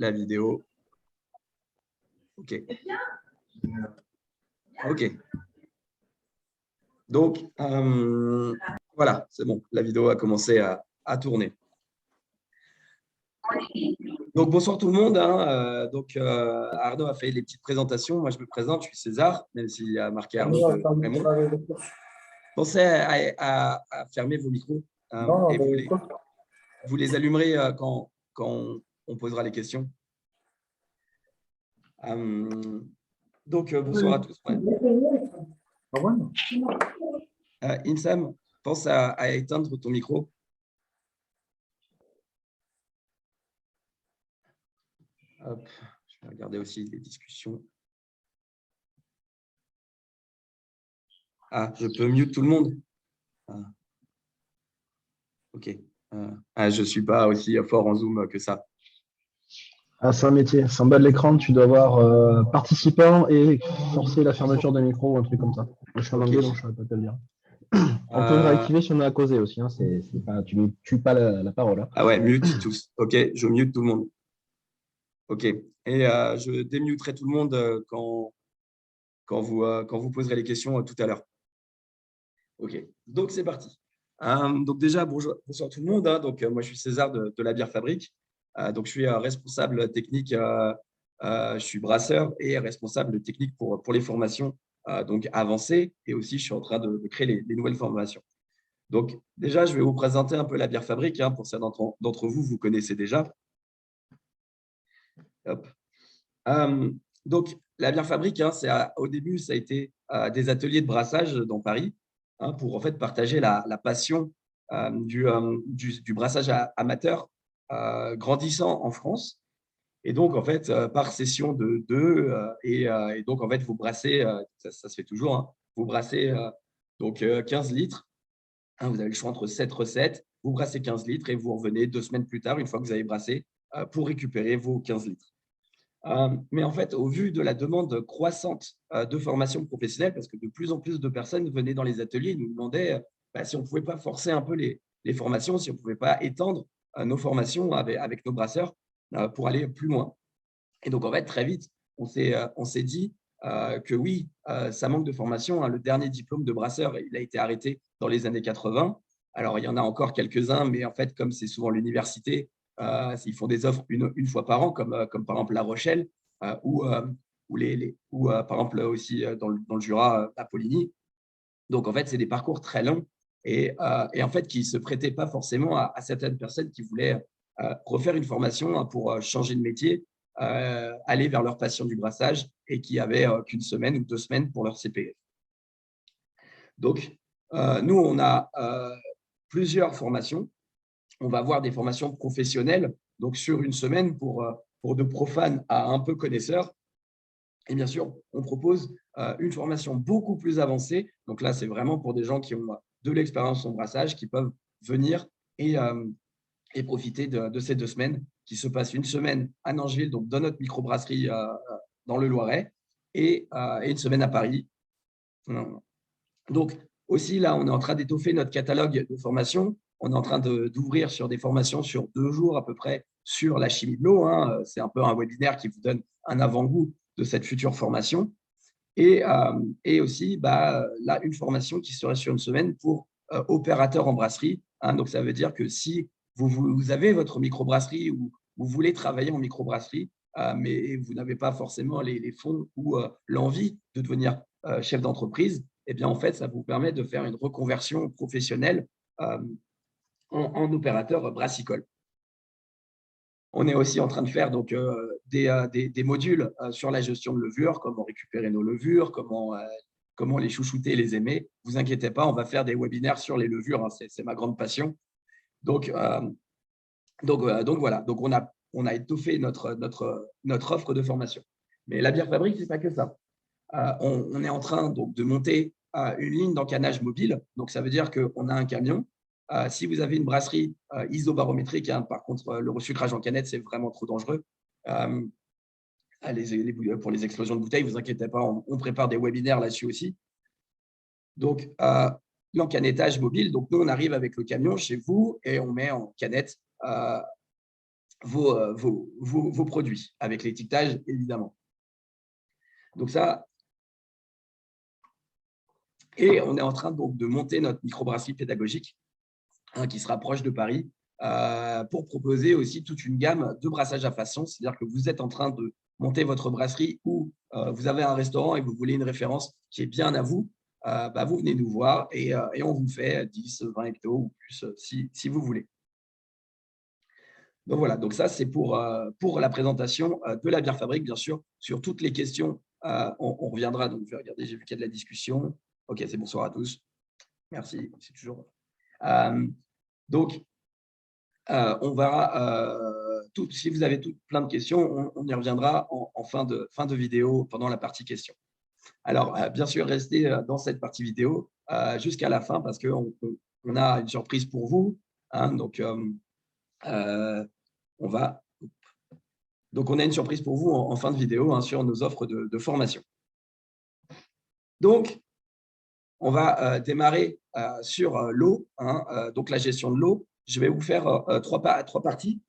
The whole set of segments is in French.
la vidéo. OK. OK. Donc, voilà, c'est bon. La vidéo a commencé à tourner. Donc, bonsoir tout le monde. Arnaud a fait les petites présentations. Moi, je me présente, je suis César, même s'il y a marqué Arnaud de Raymond. Pensez à fermer vos micros et vous les allumerez quand on posera les questions. Bonsoir à tous. Insam, pense à éteindre ton micro. Hop, je vais regarder aussi les discussions. Ah, je peux mute tout le monde. OK. Je ne suis pas aussi fort en Zoom que ça. Ah, c'est un métier. C'est en bas de l'écran, tu dois avoir participant et forcer la fermeture de micro ou un truc comme ça. Je suis en anglais, donc je ne saurais pas te le dire. On peut réactiver si on a à causer aussi. Hein. Tu ne tues pas la parole. Hein. Ah ouais, mute tous. OK, je mute tout le monde. OK. Et je démuterai tout le monde quand vous poserez les questions tout à l'heure. OK. Donc, c'est parti. Donc, déjà, bonsoir tout le monde. Moi, je suis César de la Bière Fabrique. Donc, je suis responsable technique. Je suis brasseur et responsable technique pour les formations donc avancées. Et aussi, je suis en train de créer les nouvelles formations. Donc, déjà, je vais vous présenter un peu la Bière Fabrique. Pour certains d'entre vous, vous connaissez déjà. Hop. Donc, la Bière Fabrique, au début, ça a été des ateliers de brassage dans Paris pour en fait partager la passion du brassage amateur grandissant en France. Et donc, en fait, par session de deux, et donc, en fait, vous brassez, ça se fait toujours, vous brassez 15 litres. Vous avez le choix entre 7 recettes. Vous brassez 15 litres et vous revenez 2 semaines plus tard, une fois que vous avez brassé, pour récupérer vos 15 litres. Mais en fait, au vu de la demande croissante de formation professionnelle, parce que de plus en plus de personnes venaient dans les ateliers et nous demandaient si on ne pouvait pas forcer un peu les formations, si on ne pouvait pas étendre nos formations avec nos brasseurs pour aller plus loin. Et donc, en fait, très vite, on s'est dit que oui, ça manque de formation. Le dernier diplôme de brasseur, il a été arrêté dans les années 80. Alors, il y en a encore quelques-uns, mais en fait, comme c'est souvent l'université, ils font des offres une fois par an, comme par exemple La Rochelle, ou par exemple aussi dans le Jura, à Poligny. Donc, en fait, c'est des parcours très longs et en fait, qui ne se prêtaient pas forcément à certaines personnes qui voulaient refaire une formation pour changer de métier, aller vers leur passion du brassage et qui n'avaient qu'une semaine ou 2 semaines pour leur CPF. Donc, nous, on a plusieurs formations. On va avoir des formations professionnelles, donc sur une semaine pour de profanes à un peu connaisseurs. Et bien sûr, on propose une formation beaucoup plus avancée. Donc là, c'est vraiment pour des gens qui ont de l'expérience en brassage, qui peuvent venir et profiter de ces 2 semaines qui se passent une semaine à Nangeville, donc dans notre microbrasserie dans le Loiret, et une semaine à Paris. Donc, aussi, là, on est en train d'étoffer notre catalogue de formations. On est en train d'ouvrir sur des formations sur 2 jours à peu près sur la chimie de l'eau. C'est un peu un webinaire qui vous donne un avant-goût de cette future formation. Et aussi, là, une formation qui serait sur une semaine pour opérateurs en brasserie. Donc, ça veut dire que si vous avez votre microbrasserie ou vous voulez travailler en microbrasserie, mais vous n'avez pas forcément les fonds ou l'envie de devenir chef d'entreprise, eh bien, en fait, ça vous permet de faire une reconversion professionnelle en opérateur brassicole. On est aussi en train de faire donc, des modules sur la gestion de levures, comment récupérer nos levures, comment les chouchouter et les aimer. Ne vous inquiétez pas, on va faire des webinaires sur les levures, c'est ma grande passion. Donc voilà, donc on a étoffé notre offre de formation. Mais la Bière Fabrique, ce n'est pas que ça. On est en train donc, de monter une ligne d'encanage mobile. Donc, ça veut dire qu'on a un camion. Si vous avez une brasserie isobarométrique, par contre, le resucrage en canette, c'est vraiment trop dangereux. Pour les explosions de bouteilles, ne vous inquiétez pas, on prépare des webinaires là-dessus aussi. Donc, l'encanettage mobile, donc nous, on arrive avec le camion chez vous et on met en canette vos produits, avec l'étiquetage, évidemment. Donc ça, et on est en train donc de monter notre microbrasserie pédagogique qui se rapproche de Paris pour proposer aussi toute une gamme de brassages à façon. C'est-à-dire que vous êtes en train de monter votre brasserie ou vous avez un restaurant et vous voulez une référence qui est bien à vous, vous venez nous voir et on vous fait 10, 20 hectos ou plus si vous voulez. Donc voilà, donc ça c'est pour la présentation de la bière fabrique, bien sûr. Sur toutes les questions, on reviendra. Donc je vais regarder, j'ai vu qu'il y a de la discussion. Ok, c'est bonsoir à tous. Merci, c'est toujours. Donc, on va, si vous avez plein de questions, on y reviendra en fin de vidéo pendant la partie questions. Alors, bien sûr, restez dans cette partie vidéo jusqu'à la fin parce qu'on a une surprise pour vous. Donc, on a une surprise pour vous en fin de vidéo sur nos offres de formation. Donc, on va démarrer sur l'eau, donc la gestion de l'eau. Je vais vous faire trois parties.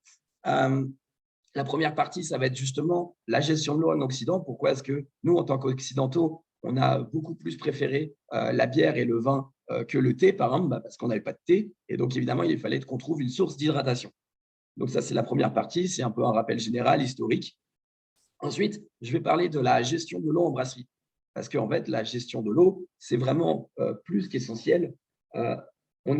La première partie, ça va être justement la gestion de l'eau en Occident. Pourquoi est-ce que nous, en tant qu'Occidentaux, on a beaucoup plus préféré la bière et le vin que le thé, par exemple, parce qu'on n'avait pas de thé. Et donc, évidemment, il fallait qu'on trouve une source d'hydratation. Donc, ça, c'est la première partie. C'est un peu un rappel général, historique. Ensuite, je vais parler de la gestion de l'eau en brasserie. Parce qu'en fait, la gestion de l'eau, c'est vraiment plus qu'essentiel. On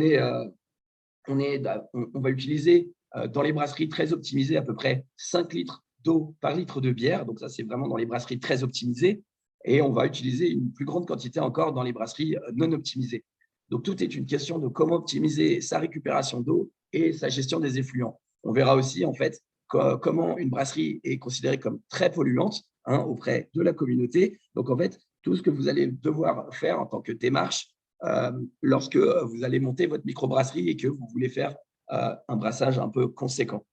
va utiliser dans les brasseries très optimisées à peu près 5 litres d'eau par litre de bière. Donc ça, c'est vraiment dans les brasseries très optimisées. Et on va utiliser une plus grande quantité encore dans les brasseries non optimisées. Donc tout est une question de comment optimiser sa récupération d'eau et sa gestion des effluents. On verra aussi en fait comment une brasserie est considérée comme très polluante auprès de la communauté. Donc en fait, tout ce que vous allez devoir faire en tant que démarche lorsque vous allez monter votre microbrasserie et que vous voulez faire un brassage un peu conséquent.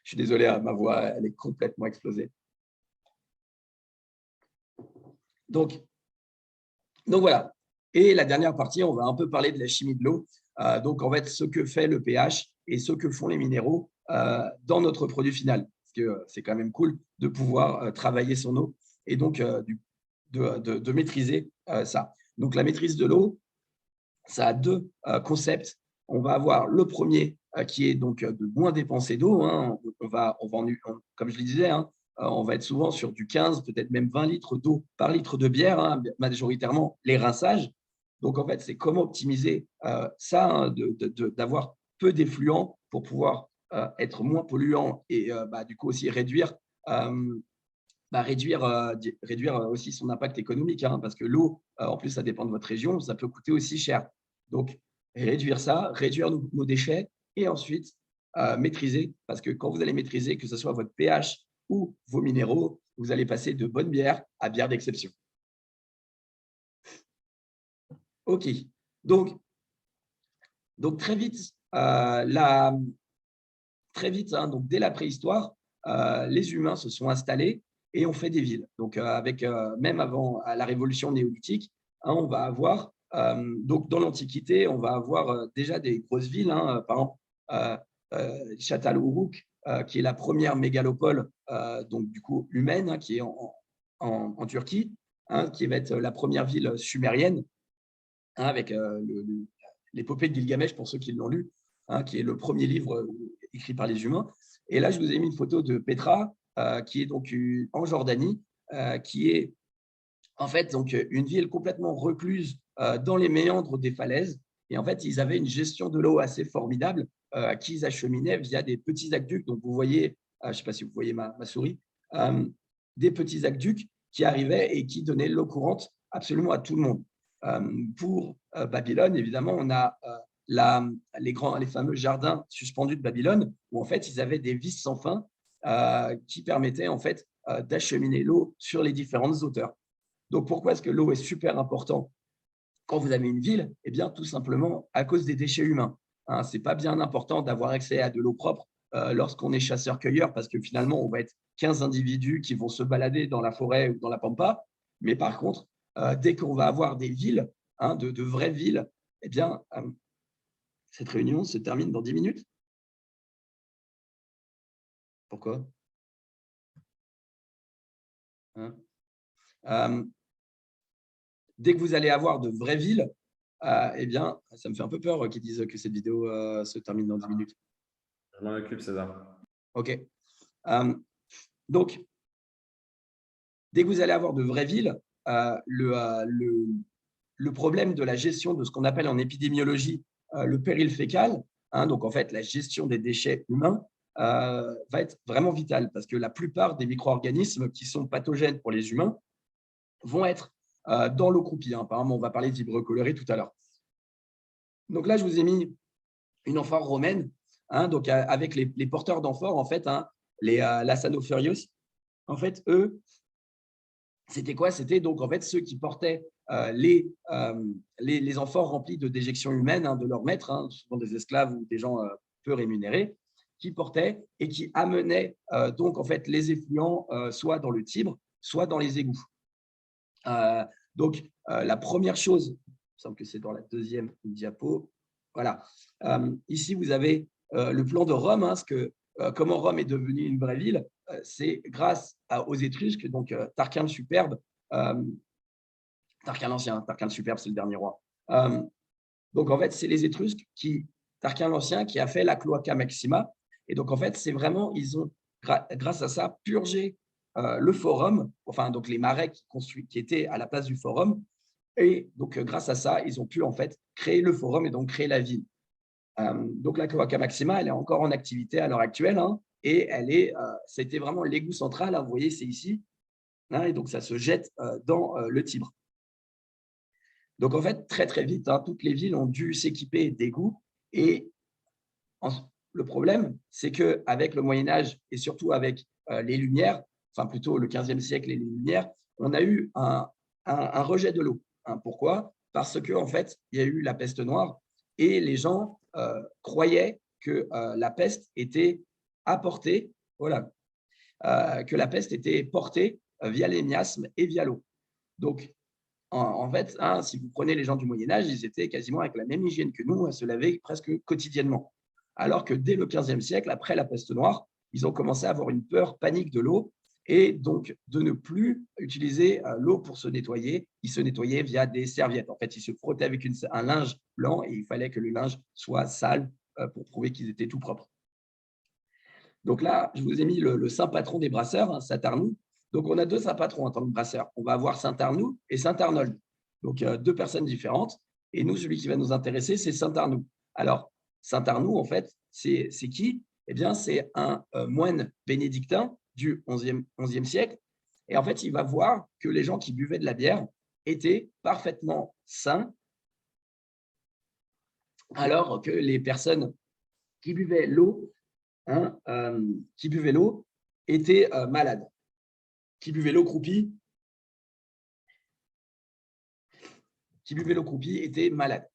Je suis désolé, ma voix elle est complètement explosée. Donc voilà. Et la dernière partie, on va un peu parler de la chimie de l'eau. Donc en fait, ce que fait le pH et ce que font les minéraux dans notre produit final. Parce que c'est quand même cool de pouvoir travailler son eau et donc de maîtriser ça. Donc la maîtrise de l'eau, ça a deux concepts. On va avoir le premier qui est donc de moins dépenser d'eau. Comme je le disais, on va être souvent sur du 15, peut-être même 20 litres d'eau par litre de bière, majoritairement les rinçages. Donc, en fait, c'est comment optimiser ça, d'avoir peu d'effluents pour pouvoir être moins polluant et du coup aussi réduire aussi son impact économique, parce que l'eau, en plus, ça dépend de votre région, ça peut coûter aussi cher. Donc, réduire ça, réduire nos déchets et ensuite maîtriser, parce que quand vous allez maîtriser, que ce soit votre pH ou vos minéraux, vous allez passer de bonne bière à bière d'exception. OK. Donc très vite, donc dès la préhistoire, les humains se sont installés et ont fait des villes. Donc, même avant la révolution néolithique, on va avoir, donc dans l'Antiquité, on va avoir déjà des grosses villes, par exemple, Çatalhöyük, qui est la première mégalopole, donc du coup humaine, qui est en Turquie, qui va être la première ville sumérienne, avec l'épopée de Gilgamesh, pour ceux qui l'ont lu, qui est le premier livre écrit par les humains. Et là, je vous ai mis une photo de Petra, qui est donc en Jordanie, qui est en fait donc une ville complètement recluse dans les méandres des falaises. Et en fait, ils avaient une gestion de l'eau assez formidable qu'ils acheminaient via des petits aqueducs. Donc, vous voyez, je ne sais pas si vous voyez ma souris, des petits aqueducs qui arrivaient et qui donnaient l'eau courante absolument à tout le monde. Pour Babylone, évidemment, on a les fameux jardins suspendus de Babylone, où en fait, ils avaient des vis sans fin qui permettaient en fait d'acheminer l'eau sur les différentes hauteurs. Donc, pourquoi est-ce que l'eau est super importante quand vous avez une ville? Eh bien, tout simplement à cause des déchets humains. Ce n'est pas bien important d'avoir accès à de l'eau propre lorsqu'on est chasseur-cueilleur, parce que finalement, on va être 15 individus qui vont se balader dans la forêt ou dans la pampa. Mais par contre, dès qu'on va avoir des villes, de vraies villes, eh bien, cette réunion se termine dans 10 minutes. Pourquoi? Hein? Dès que vous allez avoir de vraies villes, eh bien, ça me fait un peu peur qu'ils disent que cette vidéo se termine dans 10 minutes. Je m'en occupe, César. OK. Donc, dès que vous allez avoir de vraies villes, le problème de la gestion de ce qu'on appelle en épidémiologie le péril fécal, donc en fait la gestion des déchets humains, va être vraiment vitale parce que la plupart des micro-organismes qui sont pathogènes pour les humains vont être dans l'eau croupie. Apparemment, on va parler de vibrio coloré tout à l'heure. Donc là, je vous ai mis une amphore romaine, donc avec les porteurs d'amphores, en fait, les Lassanophereus. En fait, eux, c'était quoi? C'était donc en fait ceux qui portaient les amphores remplis de déjections humaines de leurs maîtres, souvent des esclaves ou des gens peu rémunérés, qui portaient et qui amenaient donc en fait les effluents soit dans le Tibre, soit dans les égouts. Donc la première chose, il me semble que c'est dans la deuxième diapo, voilà. Ici vous avez le plan de Rome, comment Rome est devenue une vraie ville. C'est grâce aux Étrusques, donc Tarquin le Superbe, Tarquin l'Ancien, Tarquin le Superbe, c'est le dernier roi. Donc en fait, c'est les Étrusques Tarquin l'Ancien qui a fait la Cloaca Maxima. Et donc en fait, c'est vraiment, ils ont, grâce à ça, purgé le forum, enfin donc les marais qui étaient à la place du forum. Et donc grâce à ça, ils ont pu en fait créer le forum et donc créer la ville. Donc la Cloaca Maxima, elle est encore en activité à l'heure actuelle, et c'était vraiment l'égout central, vous voyez, c'est ici, et donc ça se jette dans le Tibre. Donc en fait, très très vite, toutes les villes ont dû s'équiper d'égouts, et le problème, c'est qu'avec le Moyen-Âge et surtout avec les Lumières, enfin plutôt le XVe siècle et les Lumières, on a eu un rejet de l'eau. Pourquoi? Parce qu'en fait, il y a eu la peste noire et les gens croyaient que la peste était apportée, voilà, que la peste était portée via les miasmes et via l'eau. Donc, en fait, si vous prenez les gens du Moyen-Âge, ils étaient quasiment avec la même hygiène que nous, à se laver presque quotidiennement. Alors que dès le XVe siècle, après la peste noire, ils ont commencé à avoir une peur panique de l'eau et donc de ne plus utiliser l'eau pour se nettoyer. Ils se nettoyaient via des serviettes. En fait, ils se frottaient avec un linge blanc et il fallait que le linge soit sale pour prouver qu'ils étaient tout propres. Donc là, je vous ai mis le saint patron des brasseurs, Saint Arnould. Donc, on a deux saints patrons en tant que brasseurs. On va avoir Saint Arnould et Saint Arnold. Donc, deux personnes différentes. Et nous, celui qui va nous intéresser, c'est Saint Arnould. Alors, Saint Arnould, en fait, c'est qui? Eh bien, c'est un moine bénédictin du XIe siècle. Et en fait, il va voir que les gens qui buvaient de la bière étaient parfaitement sains, alors que les personnes qui buvaient l'eau étaient malades. Qui buvait l'eau croupie était malade.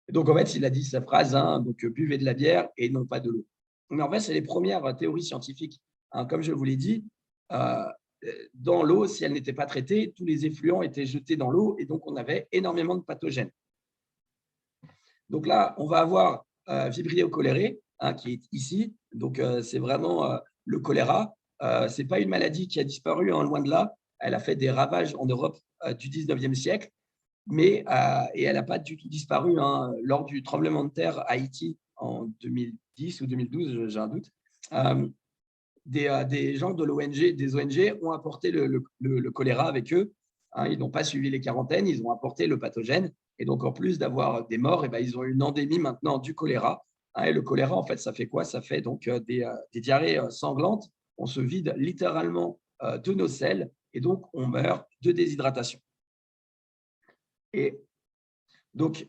Donc, en fait, il a dit sa phrase, donc buvez de la bière et non pas de l'eau. Mais en fait, c'est les premières théories scientifiques. Comme je vous l'ai dit, dans l'eau, si elle n'était pas traitée, tous les effluents étaient jetés dans l'eau et donc on avait énormément de pathogènes. Donc là, on va avoir Vibrio cholerae, qui est ici. Donc, c'est vraiment le choléra. Ce n'est pas une maladie qui a disparu, loin de là. Elle a fait des ravages en Europe du 19e siècle, et elle n'a pas du tout disparu lors du tremblement de terre à Haïti en 2010 ou 2012, j'ai un doute. Des gens de l'ONG, des ONG ont apporté le choléra avec eux. Ils n'ont pas suivi les quarantaines, ils ont apporté le pathogène. Et donc, en plus d'avoir des morts, ils ont une endémie maintenant du choléra. Et le choléra, en fait, ça fait quoi? Ça fait donc des diarrhées sanglantes. On se vide littéralement de nos selles et donc on meurt de déshydratation. Et donc,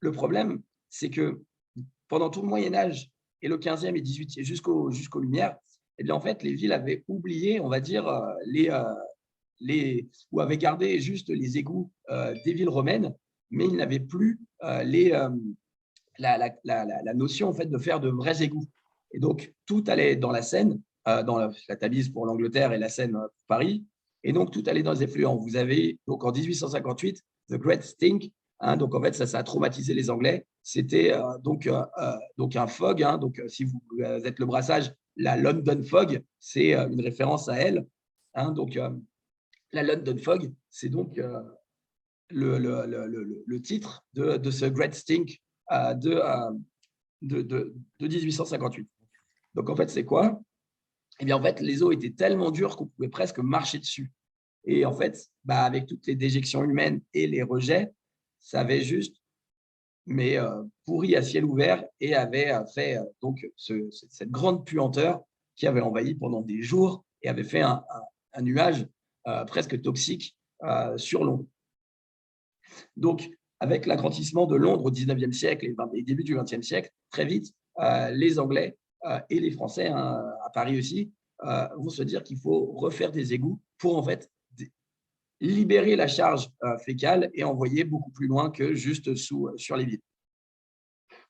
le problème, c'est que pendant tout le Moyen-Âge et le 15e et 18e jusqu'aux Lumières, eh bien, en fait, les villes avaient oublié, on va dire, ou avaient gardé juste les égouts des villes romaines, mais ils n'avaient plus la notion en fait, de faire de vrais égouts. Et donc, tout allait dans la Seine, dans la Tamise pour l'Angleterre et la Seine pour Paris, et donc tout allait dans les effluents. Vous avez, donc en 1858, The Great Stink, donc en fait, ça a traumatisé les Anglais. C'était donc un fog, donc si vous êtes le brassage, la London Fog, c'est une référence à elle. Hein, donc, la London Fog, c'est donc le titre de ce Great Stink de 1858. Donc, en fait, c'est quoi? Eh bien, en fait, les eaux étaient tellement dures qu'on pouvait presque marcher dessus. Et en fait, avec toutes les déjections humaines et les rejets, ça avait juste pourri à ciel ouvert et avait fait donc cette grande puanteur qui avait envahi pendant des jours et avait fait un nuage presque toxique sur Londres. Donc, avec l'agrandissement de Londres au 19e siècle et début du 20e siècle, très vite, les Anglais et les Français, hein, à Paris aussi, vont se dire qu'il faut refaire des égouts pour en fait libérer la charge fécale et envoyer beaucoup plus loin que juste sur les villes.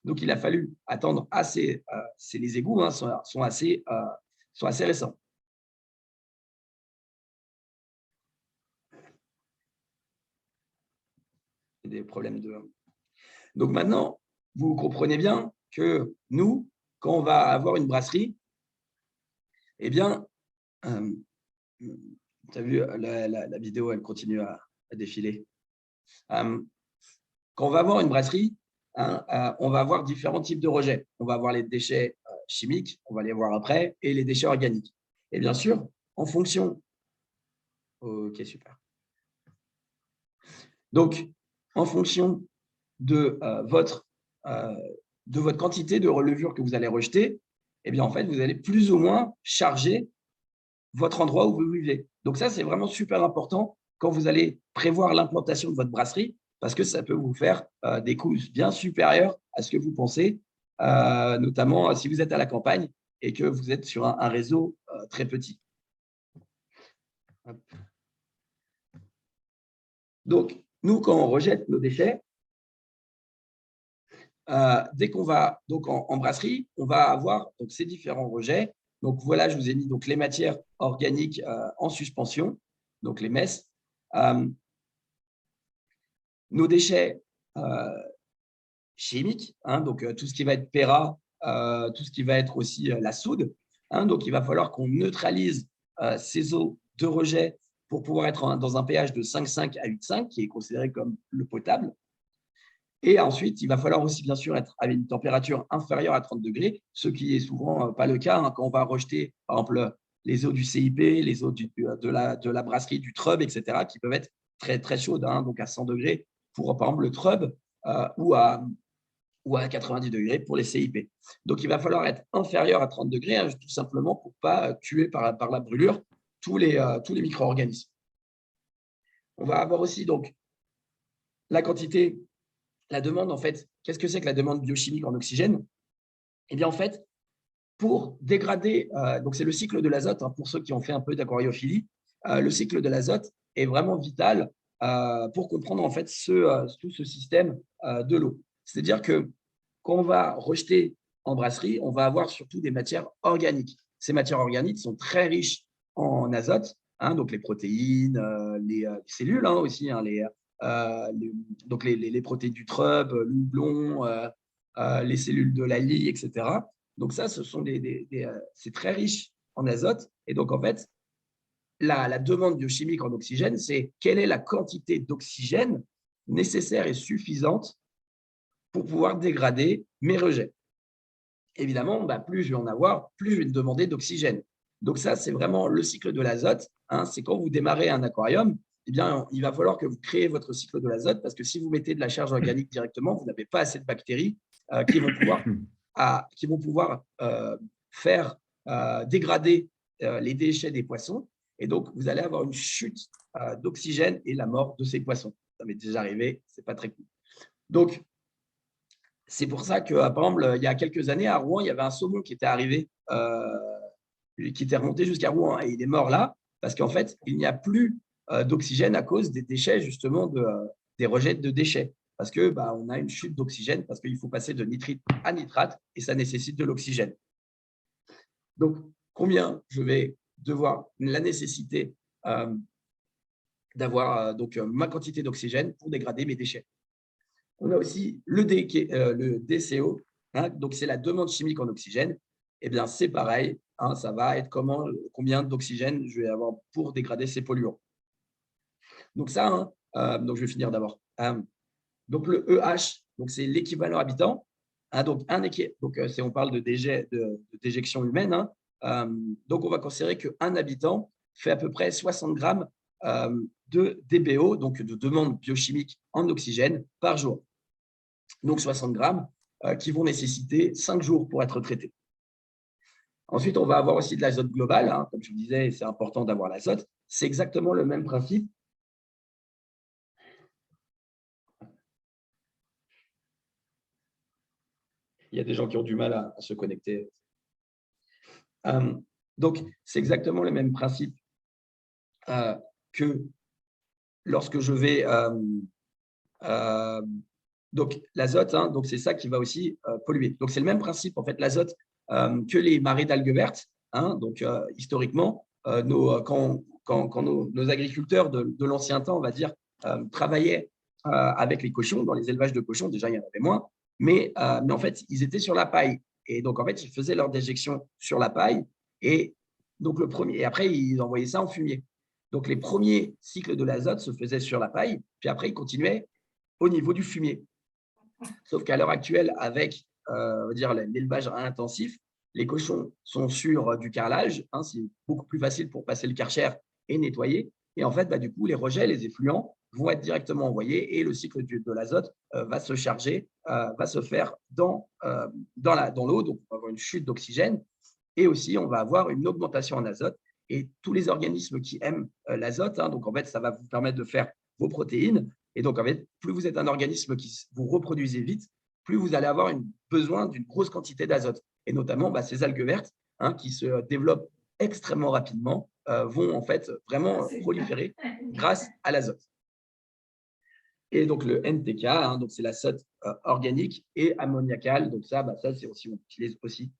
Donc, il a fallu attendre assez. Les égouts hein, sont assez récents. Des problèmes de. Donc maintenant, vous comprenez bien que nous, quand on va avoir une brasserie, eh bien, tu as vu, la vidéo, elle continue à défiler. Quand on va avoir une brasserie, hein, on va avoir différents types de rejets. On va avoir les déchets chimiques, on va les voir après, et les déchets organiques. Et bien sûr, en fonction… Ok, super. Donc, en fonction de votre quantité de levure que vous allez rejeter, eh bien, en fait, vous allez plus ou moins charger votre endroit où vous vivez. Donc ça, c'est vraiment super important quand vous allez prévoir l'implantation de votre brasserie, parce que ça peut vous faire des coûts bien supérieurs à ce que vous pensez, notamment si vous êtes à la campagne et que vous êtes sur un réseau très petit. Hop. Donc, nous, quand on rejette nos déchets, dès qu'on va donc en brasserie, on va avoir donc, ces différents rejets. Donc voilà, je vous ai mis donc, les matières organiques en suspension, donc les messes. Nos déchets chimiques, hein, donc tout ce qui va être PERA, tout ce qui va être aussi la soude. Hein, donc il va falloir qu'on neutralise ces eaux de rejet pour pouvoir être dans un pH de 5,5 à 8,5, qui est considéré comme le potable. Et ensuite, il va falloir aussi, bien sûr, être à une température inférieure à 30 degrés, ce qui est souvent pas le cas hein, quand on va rejeter, par exemple, les eaux du CIP, les eaux de la brasserie, du Trub, etc., qui peuvent être très, très chaudes, hein, donc à 100 degrés pour, par exemple, le Trub ou à 90 degrés pour les CIP. Donc, il va falloir être inférieur à 30 degrés, hein, tout simplement pour ne pas tuer par la brûlure tous les micro-organismes. On va avoir aussi donc la quantité. La demande, en fait, qu'est-ce que c'est que la demande biochimique en oxygène? Eh bien, en fait, pour dégrader, donc c'est le cycle de l'azote, hein, pour ceux qui ont fait un peu d'aquariophilie, le cycle de l'azote est vraiment vital pour comprendre en fait tout ce système de l'eau. C'est-à-dire que quand on va rejeter en brasserie, on va avoir surtout des matières organiques. Ces matières organiques sont très riches en azote, hein, donc les protéines, les cellules hein, aussi, hein, donc les protéines du Trub, le houblon, les cellules de la lie, etc. Donc ça, c'est très riche en azote. Et donc, en fait, la demande biochimique en oxygène, c'est quelle est la quantité d'oxygène nécessaire et suffisante pour pouvoir dégrader mes rejets. Évidemment, plus je vais en avoir, plus je vais me demander d'oxygène. Donc ça, c'est vraiment le cycle de l'azote. Hein, c'est quand vous démarrez un aquarium, eh bien, il va falloir que vous créez votre cycle de l'azote parce que si vous mettez de la charge organique directement, vous n'avez pas assez de bactéries qui vont pouvoir faire dégrader les déchets des poissons. Et donc, vous allez avoir une chute d'oxygène et la mort de ces poissons. Ça m'est déjà arrivé, ce n'est pas très cool. Donc, c'est pour ça que, par exemple, il y a quelques années, à Rouen, il y avait un saumon qui était arrivé, qui était remonté jusqu'à Rouen et il est mort là parce qu'en fait, il n'y a plus d'oxygène à cause des déchets, justement, des rejets de déchets. Parce qu'on a une chute d'oxygène, parce qu'il faut passer de nitrite à nitrate et ça nécessite de l'oxygène. Donc, combien je vais devoir la nécessité d'avoir ma quantité d'oxygène pour dégrader mes déchets. On a aussi le DCO, hein, donc c'est la demande chimique en oxygène. Eh bien, c'est pareil, hein, ça va être combien d'oxygène je vais avoir pour dégrader ces polluants. Donc ça, hein, donc je vais finir d'abord. Donc le EH, c'est l'équivalent habitant. Hein, donc on parle de déjection humaine. Hein, donc on va considérer qu'un habitant fait à peu près 60 grammes de DBO, donc de demande biochimique en oxygène par jour. Donc 60 grammes qui vont nécessiter 5 jours pour être traités. Ensuite, on va avoir aussi de l'azote global. Hein, comme je vous disais, c'est important d'avoir l'azote. C'est exactement le même principe. Il y a des gens qui ont du mal à se connecter. Donc, c'est exactement le même principe que lorsque je vais… donc, l'azote, hein, c'est ça qui va aussi polluer. Donc, c'est le même principe, en fait, l'azote que les marées d'algues vertes. Hein, donc, historiquement, quand nos agriculteurs de l'ancien temps, on va dire, travaillaient avec les cochons, dans les élevages de cochons, déjà, il y en avait moins, mais en fait, ils étaient sur la paille. Et donc, en fait, ils faisaient leur déjection sur la paille. Et, donc et après, ils envoyaient ça en fumier. Donc, les premiers cycles de l'azote se faisaient sur la paille, puis après, ils continuaient au niveau du fumier. Sauf qu'à l'heure actuelle, avec on va dire l'élevage intensif, les cochons sont sur du carrelage. Hein, c'est beaucoup plus facile pour passer le Karcher et nettoyer. Et en fait, du coup, les rejets, les effluents vont être directement envoyés et le cycle de l'azote va se charger, va se faire dans l'eau. Donc, on va avoir une chute d'oxygène et aussi, on va avoir une augmentation en azote. Et tous les organismes qui aiment l'azote, hein, donc en fait, ça va vous permettre de faire vos protéines. Et donc, en fait, plus vous êtes un organisme qui vous reproduisez vite, plus vous allez avoir besoin d'une grosse quantité d'azote. Et notamment, ces algues vertes hein, qui se développent extrêmement rapidement vont en fait vraiment proliférer grâce à l'azote. Et donc, le NPK, hein, c'est l'azote organique et ammoniacal. Donc, ça c'est aussi, on utilise aussi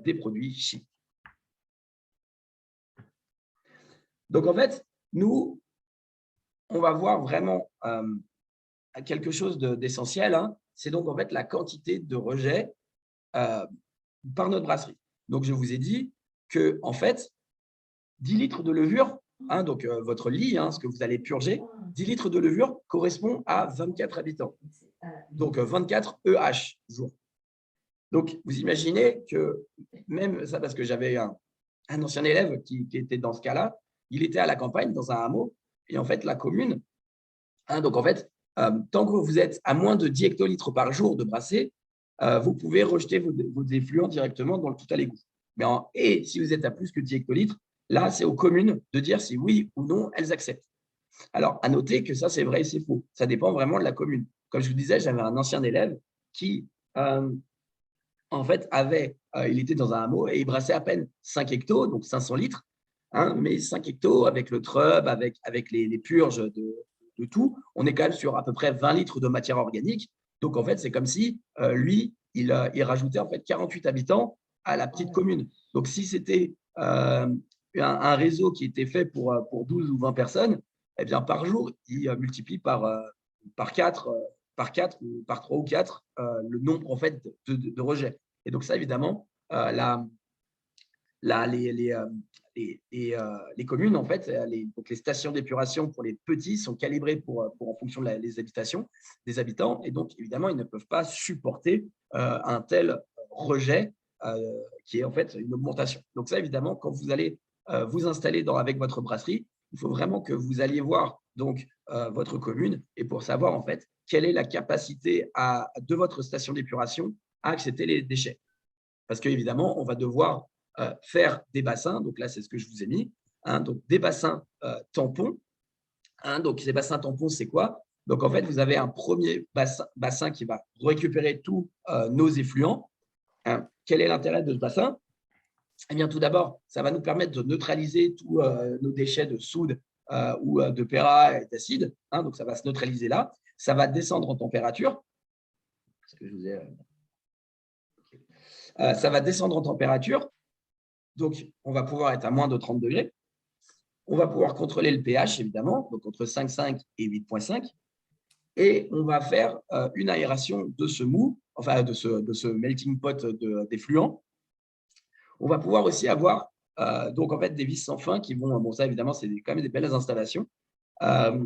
des produits chimiques. Donc, en fait, nous, on va voir vraiment quelque chose d'essentiel. Hein. C'est donc, en fait, la quantité de rejet par notre brasserie. Donc, je vous ai dit que, en fait, 10 litres de levure, hein, donc votre lit, hein, ce que vous allez purger, 10 litres de levure correspond à 24 habitants. Donc, 24 EH jour. Donc, vous imaginez que même ça, parce que j'avais un ancien élève qui était dans ce cas-là, il était à la campagne, dans un hameau, et en fait, la commune, hein, donc en fait, tant que vous êtes à moins de 10 hectolitres par jour de brassée, vous pouvez rejeter vos effluents directement dans le tout à l'égout. Et si vous êtes à plus que 10 hectolitres, là, c'est aux communes de dire si oui ou non elles acceptent. Alors, à noter que ça, c'est vrai et c'est faux. Ça dépend vraiment de la commune. Comme je vous disais, j'avais un ancien élève qui, en fait, il était dans un hameau et il brassait à peine 5 hectos, donc 500 litres, hein, mais 5 hectos avec le trub, avec les purges de tout, on est quand même sur à peu près 20 litres de matière organique. Donc, en fait, c'est comme si lui, il rajoutait en fait 48 habitants à la petite commune. Donc, si c'était un réseau qui était fait pour 12 ou 20 personnes, eh bien, par jour, il multiplie par 4 ou par 3 ou 4 le nombre en fait, de rejets. Et donc, ça, évidemment, les communes, en fait, donc les stations d'épuration pour les petits sont calibrées en fonction des habitants. Et donc, évidemment, ils ne peuvent pas supporter un tel rejet qui est en fait une augmentation. Donc, ça, évidemment, quand vous allez vous installer avec votre brasserie, il faut vraiment que vous alliez voir donc, votre commune et pour savoir en fait quelle est la capacité de votre station d'épuration à accepter les déchets. Parce qu'évidemment, on va devoir faire des bassins. Donc là, c'est ce que je vous ai mis. Hein, donc des bassins tampons. Hein, donc ces bassins tampons, c'est quoi? Donc en fait, vous avez un premier bassin qui va récupérer tous nos effluents. Hein, quel est l'intérêt de ce bassin? Eh bien, tout d'abord, ça va nous permettre de neutraliser tous nos déchets de soude ou de péra et d'acide. Hein, donc, ça va se neutraliser là. Ça va descendre en température. Ça va descendre en température. Donc, on va pouvoir être à moins de 30 degrés. On va pouvoir contrôler le pH, évidemment, donc entre 5,5 et 8,5. Et on va faire une aération de ce mou, enfin de ce melting pot d'effluents. On va pouvoir aussi avoir donc en fait des vis sans fin qui vont, bon ça évidemment c'est quand même des belles installations, euh,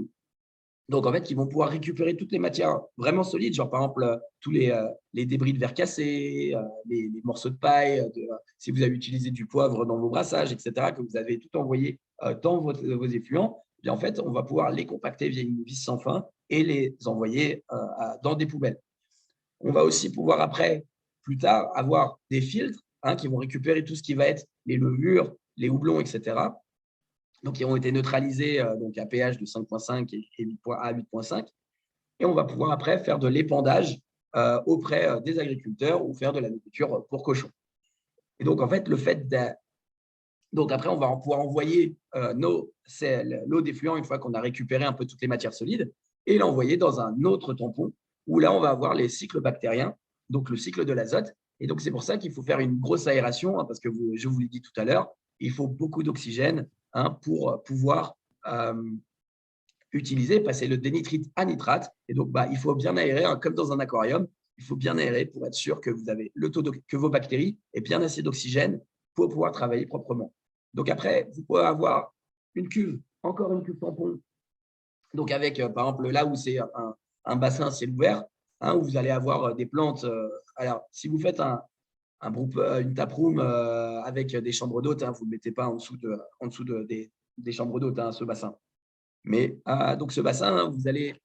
donc en fait qui vont pouvoir récupérer toutes les matières vraiment solides, genre par exemple tous les débris de verre cassé, les morceaux de paille, si vous avez utilisé du poivre dans vos brassages, etc., que vous avez tout envoyé dans vos effluents, eh bien en fait on va pouvoir les compacter via une vis sans fin et les envoyer dans des poubelles. On va aussi pouvoir après, plus tard, avoir des filtres qui vont récupérer tout ce qui va être les levures, les houblons, etc. Donc, qui ont été neutralisés donc à pH de 5,5 et 8,5. Et on va pouvoir après faire de l'épandage auprès des agriculteurs ou faire de la nourriture pour cochons. Et donc, en fait, donc après, on va pouvoir envoyer l'eau d'effluent une fois qu'on a récupéré un peu toutes les matières solides et l'envoyer dans un autre tampon où là, on va avoir les cycles bactériens, donc le cycle de l'azote. Et donc, c'est pour ça qu'il faut faire une grosse aération parce que je vous l'ai dit tout à l'heure, il faut beaucoup d'oxygène pour pouvoir passer le dénitrite à nitrate. Et donc, il faut bien aérer, comme dans un aquarium, il faut bien aérer pour être sûr que vous avez que vos bactéries aient bien assez d'oxygène pour pouvoir travailler proprement. Donc après, vous pouvez avoir encore une cuve tampon, donc avec par exemple là où c'est un bassin à ciel ouvert, où vous allez avoir des plantes. Alors, si vous faites une taproom avec des chambres d'hôtes, vous ne le mettez pas en dessous des chambres d'hôtes, ce bassin. Mais donc ce bassin, vous allez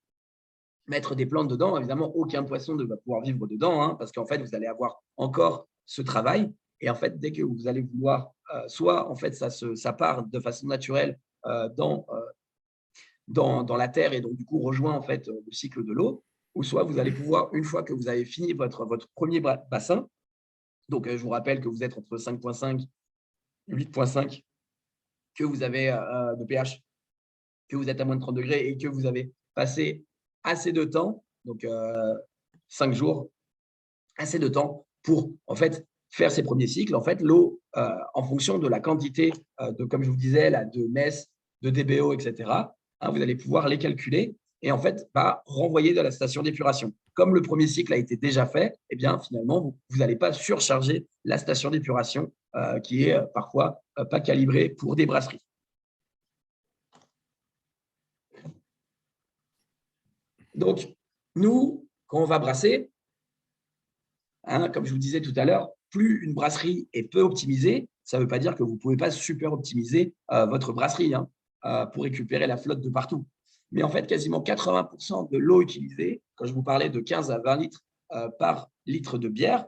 mettre des plantes dedans. Évidemment, aucun poisson ne va pouvoir vivre dedans parce qu'en fait, vous allez avoir encore ce travail. Et en fait, dès que vous allez vouloir, soit en fait, ça part de façon naturelle dans la terre et donc du coup rejoint en fait le cycle de l'eau, ou soit vous allez pouvoir, une fois que vous avez fini votre premier bassin, donc je vous rappelle que vous êtes entre 5,5 et 8,5, que vous avez de pH, que vous êtes à moins de 30 degrés et que vous avez passé assez de temps, donc 5 jours, assez de temps pour en fait faire ces premiers cycles. En fait, l'eau, en fonction de la quantité comme je vous disais, là, de MES, de DBO, etc., vous allez pouvoir les calculer et en fait renvoyer de la station d'épuration. Comme le premier cycle a été déjà fait, eh bien finalement, vous n'allez pas surcharger la station d'épuration qui est parfois pas calibrée pour des brasseries. Donc, nous, quand on va brasser, comme je vous disais tout à l'heure, plus une brasserie est peu optimisée, ça ne veut pas dire que vous ne pouvez pas super optimiser votre brasserie pour récupérer la flotte de partout. Mais en fait, quasiment 80% de l'eau utilisée, quand je vous parlais de 15 à 20 litres par litre de bière,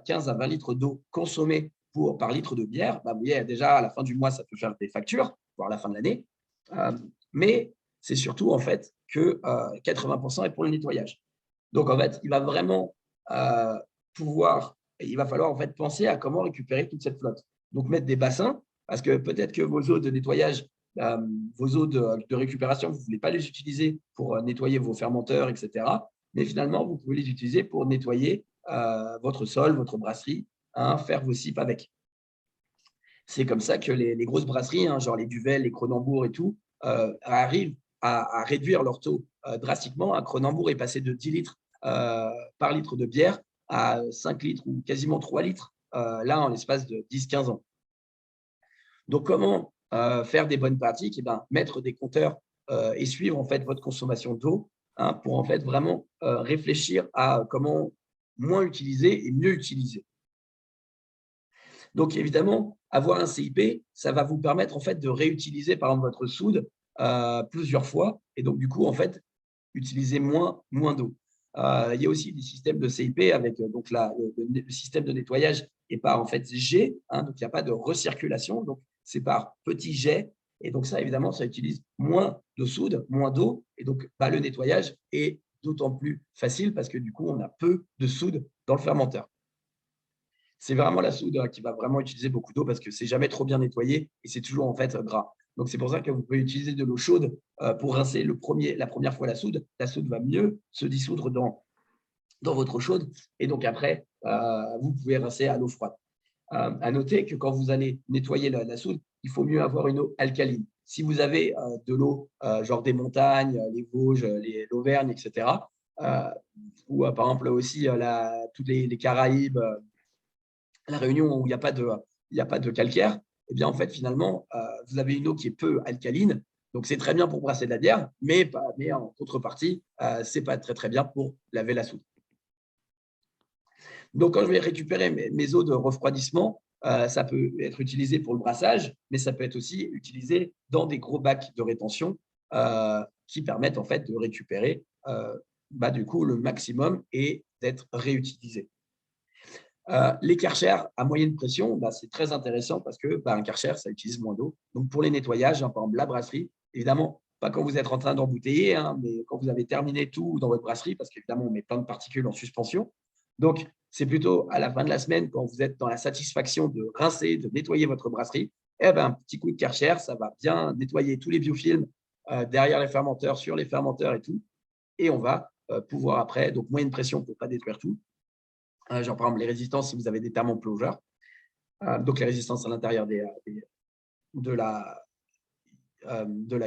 15 à 20 litres d'eau consommée par litre de bière, vous voyez, déjà à la fin du mois, ça peut faire des factures, voire à la fin de l'année. Mais c'est surtout en fait que 80% est pour le nettoyage. Donc en fait, il va vraiment il va falloir en fait penser à comment récupérer toute cette flotte. Donc mettre des bassins, parce que peut-être que vos eaux de nettoyage, vos eaux de récupération, vous ne voulez pas les utiliser pour nettoyer vos fermenteurs, etc. Mais finalement, vous pouvez les utiliser pour nettoyer votre sol, votre brasserie, faire vos cipes avec. C'est comme ça que les grosses brasseries, genre les Duvel, les Cronenbourg et tout, arrivent à réduire leur taux drastiquement. Cronenbourg est passé de 10 litres par litre de bière à 5 litres ou quasiment 3 litres, là, en l'espace de 10-15 ans. Donc, comment faire des bonnes pratiques? Mettre des compteurs et suivre en fait votre consommation d'eau pour en fait vraiment réfléchir à comment moins utiliser et mieux utiliser. Donc, évidemment, avoir un CIP, ça va vous permettre en fait de réutiliser par exemple votre soude plusieurs fois et donc du coup en fait utiliser moins d'eau. Il y a aussi des systèmes de CIP avec donc le système de nettoyage est par en fait jet, donc il n'y a pas de recirculation, donc c'est par petits jets et donc ça évidemment ça utilise moins de soude, moins d'eau et donc le nettoyage est d'autant plus facile parce que du coup on a peu de soude dans le fermenteur. C'est vraiment la soude qui va vraiment utiliser beaucoup d'eau parce que c'est jamais trop bien nettoyé et c'est toujours en fait gras. Donc, c'est pour ça que vous pouvez utiliser de l'eau chaude pour rincer la première fois la soude. La soude va mieux se dissoudre dans votre eau chaude et donc après, vous pouvez rincer à l'eau froide. À noter que quand vous allez nettoyer la soude, il faut mieux avoir une eau alcaline. Si vous avez de l'eau, genre des montagnes, les Vosges, l'Auvergne, etc., ou par exemple aussi toutes les Caraïbes, la Réunion où il n'y a pas il n'y a pas de calcaire, eh bien, en fait, finalement, vous avez une eau qui est peu alcaline. Donc, c'est très bien pour brasser de la bière, mais en contrepartie, ce n'est pas très, très bien pour laver la soude. Donc, quand je vais récupérer mes eaux de refroidissement, ça peut être utilisé pour le brassage, mais ça peut être aussi utilisé dans des gros bacs de rétention qui permettent en fait de récupérer du coup le maximum et d'être réutilisé. Les Karcher à moyenne pression, c'est très intéressant parce que un Karcher, ça utilise moins d'eau. Donc, pour les nettoyages, par exemple, la brasserie, évidemment, pas quand vous êtes en train d'embouteiller, mais quand vous avez terminé tout dans votre brasserie, parce qu'évidemment, on met plein de particules en suspension. Donc, c'est plutôt à la fin de la semaine, quand vous êtes dans la satisfaction de rincer, de nettoyer votre brasserie, un petit coup de Karcher, ça va bien nettoyer tous les biofilms derrière les fermenteurs, sur les fermenteurs et tout. Et on va pouvoir après, donc moyenne pression pour ne pas détruire tout. Genre, par exemple, les résistances, si vous avez des thermoplongeurs, donc les résistances à l'intérieur de la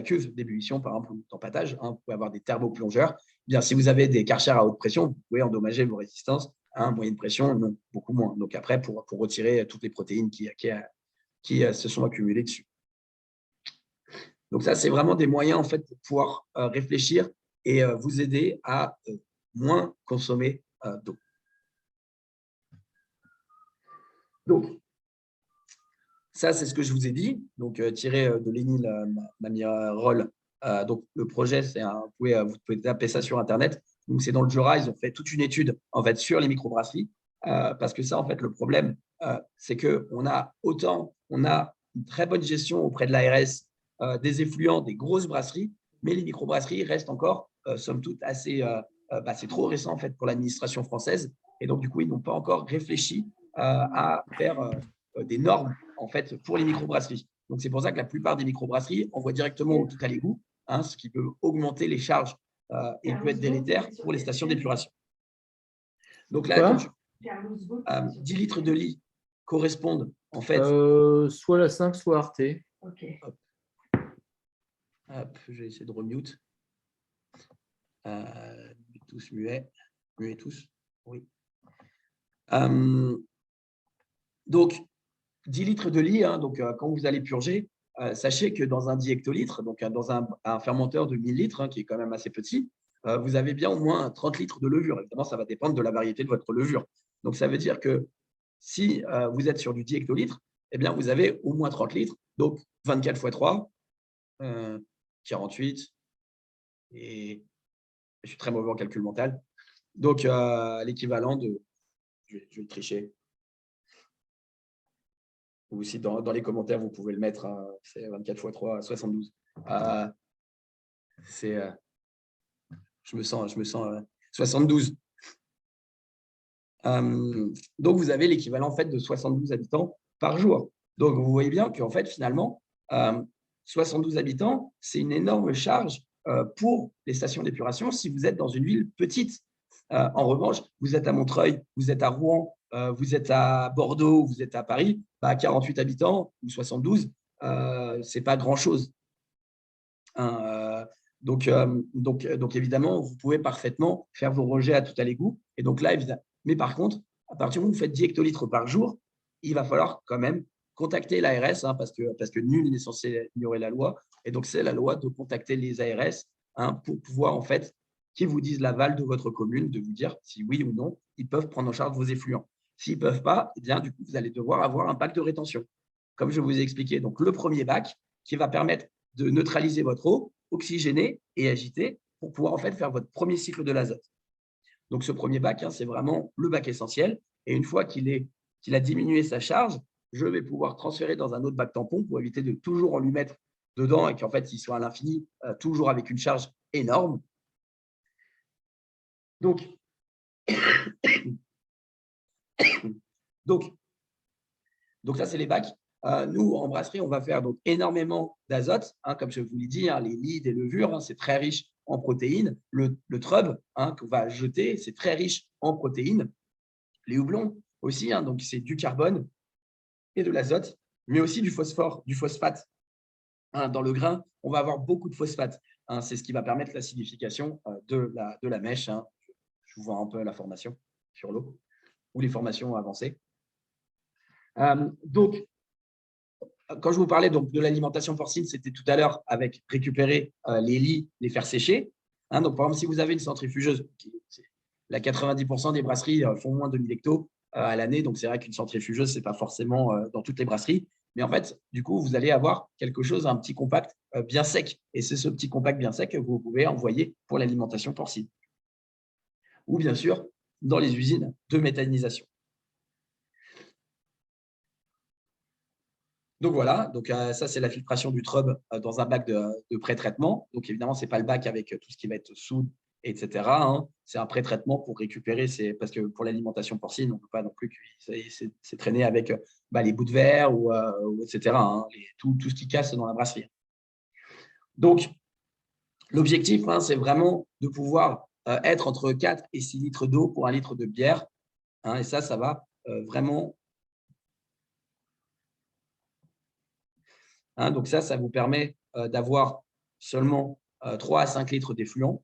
cuve d'ébullition, par exemple, ou d'empâtage, vous pouvez avoir des thermoplongeurs. Bien, si vous avez des Karcher à haute pression, vous pouvez endommager vos résistances. Moyenne pression, non, beaucoup moins. Donc après, pour retirer toutes les protéines qui se sont accumulées dessus. Donc ça, c'est vraiment des moyens en fait pour pouvoir réfléchir et vous aider à moins consommer d'eau. Donc, ça, c'est ce que je vous ai dit. Donc, tiré de l'ENIL Mamirol. Donc, le projet, vous pouvez taper ça sur Internet. Donc, c'est dans le Jura. Ils ont fait toute une étude en fait sur les microbrasseries. Parce que ça, en fait, le problème, c'est qu'on a une très bonne gestion auprès de l'ARS des effluents des grosses brasseries, mais les microbrasseries restent encore, somme toute, assez. C'est trop récent en fait pour l'administration française. Et donc, du coup, ils n'ont pas encore réfléchi à faire des normes en fait, pour les microbrasseries. Donc, c'est pour ça que la plupart des microbrasseries envoient directement au tout à l'égout, ce qui peut augmenter les charges et peut être délétère pour les stations d'épuration. Donc là, 10 litres de lit correspondent en fait… soit la 5, soit Arte. Okay. Hop, je vais essayer de remute. Tous muets tous, oui. Donc, 10 litres de lit, donc quand vous allez purger, sachez que dans un 10 hectolitres, donc dans un fermenteur de 1000 litres, qui est quand même assez petit, vous avez bien au moins 30 litres de levure. Évidemment, ça va dépendre de la variété de votre levure. Donc, ça veut dire que si vous êtes sur du 10 hectolitres, eh bien, vous avez au moins 30 litres, donc 24 x 3, 48, et je suis très mauvais en calcul mental. Donc, l'équivalent de… Je vais tricher. Ou aussi dans les commentaires, vous pouvez le mettre, c'est 24 x 3, 72. Je me sens 72. Donc, vous avez l'équivalent en fait, de 72 habitants par jour. Donc, vous voyez bien qu'en fait, finalement, 72 habitants, c'est une énorme charge pour les stations d'épuration si vous êtes dans une ville petite. En revanche, vous êtes à Montreuil, vous êtes à Rouen, vous êtes à Bordeaux, vous êtes à Paris, 48 habitants ou 72, ce n'est pas grand-chose. Donc, évidemment, vous pouvez parfaitement faire vos rejets à tout à l'égout. Et donc là, évidemment, mais par contre, à partir du moment où vous faites 10 hectolitres par jour, il va falloir quand même contacter l'ARS parce que nul n'est censé ignorer la loi. Et donc, c'est la loi de contacter les ARS pour pouvoir, en fait, qu'ils vous disent l'aval de votre commune, de vous dire si oui ou non, ils peuvent prendre en charge vos effluents. S'ils ne peuvent pas, eh bien, du coup, vous allez devoir avoir un bac de rétention. Comme je vous ai expliqué, donc le premier bac qui va permettre de neutraliser votre eau, oxygéner et agiter pour pouvoir en fait faire votre premier cycle de l'azote. Donc, ce premier bac, c'est vraiment le bac essentiel. Et une fois qu'il a diminué sa charge, je vais pouvoir transférer dans un autre bac tampon pour éviter de toujours en lui mettre dedans et qu'en fait, il soit à l'infini, toujours avec une charge énorme. Donc, ça, c'est les bacs. Nous, en brasserie, on va faire donc énormément d'azote, comme je vous l'ai dit, les lies des levures, c'est très riche en protéines. Le trub qu'on va jeter, c'est très riche en protéines. Les houblons aussi, donc c'est du carbone et de l'azote, mais aussi du phosphore, du phosphate. Dans le grain, on va avoir beaucoup de phosphate. C'est ce qui va permettre l'acidification de la mèche. Je vous vois un peu la formation sur l'eau ou les formations avancées. Donc, quand je vous parlais donc, de l'alimentation porcine, c'était tout à l'heure avec récupérer les lits, les faire sécher. Hein, donc, par exemple, si vous avez une centrifugeuse, la 90% des brasseries font moins de 1000 hectos à l'année. Donc, c'est vrai qu'une centrifugeuse, ce n'est pas forcément dans toutes les brasseries. Mais en fait, du coup, vous allez avoir quelque chose, un petit compact bien sec. Et c'est ce petit compact bien sec que vous pouvez envoyer pour l'alimentation porcine. Ou bien sûr, dans les usines de méthanisation. Donc voilà, donc, ça c'est la filtration du trub dans un bac de pré-traitement. Donc évidemment, ce n'est pas le bac avec tout ce qui va être soude, etc. Hein. C'est un pré-traitement pour récupérer, parce que pour l'alimentation porcine, on ne peut pas non plus c'est traîner avec les bouts de verre ou etc. Hein, tout ce qui casse dans la brasserie. Donc l'objectif, hein, c'est vraiment de pouvoir être entre 4 et 6 litres d'eau pour 1 litre de bière. Hein, et ça va vraiment… Hein, donc ça vous permet d'avoir seulement 3 à 5 litres d'effluent.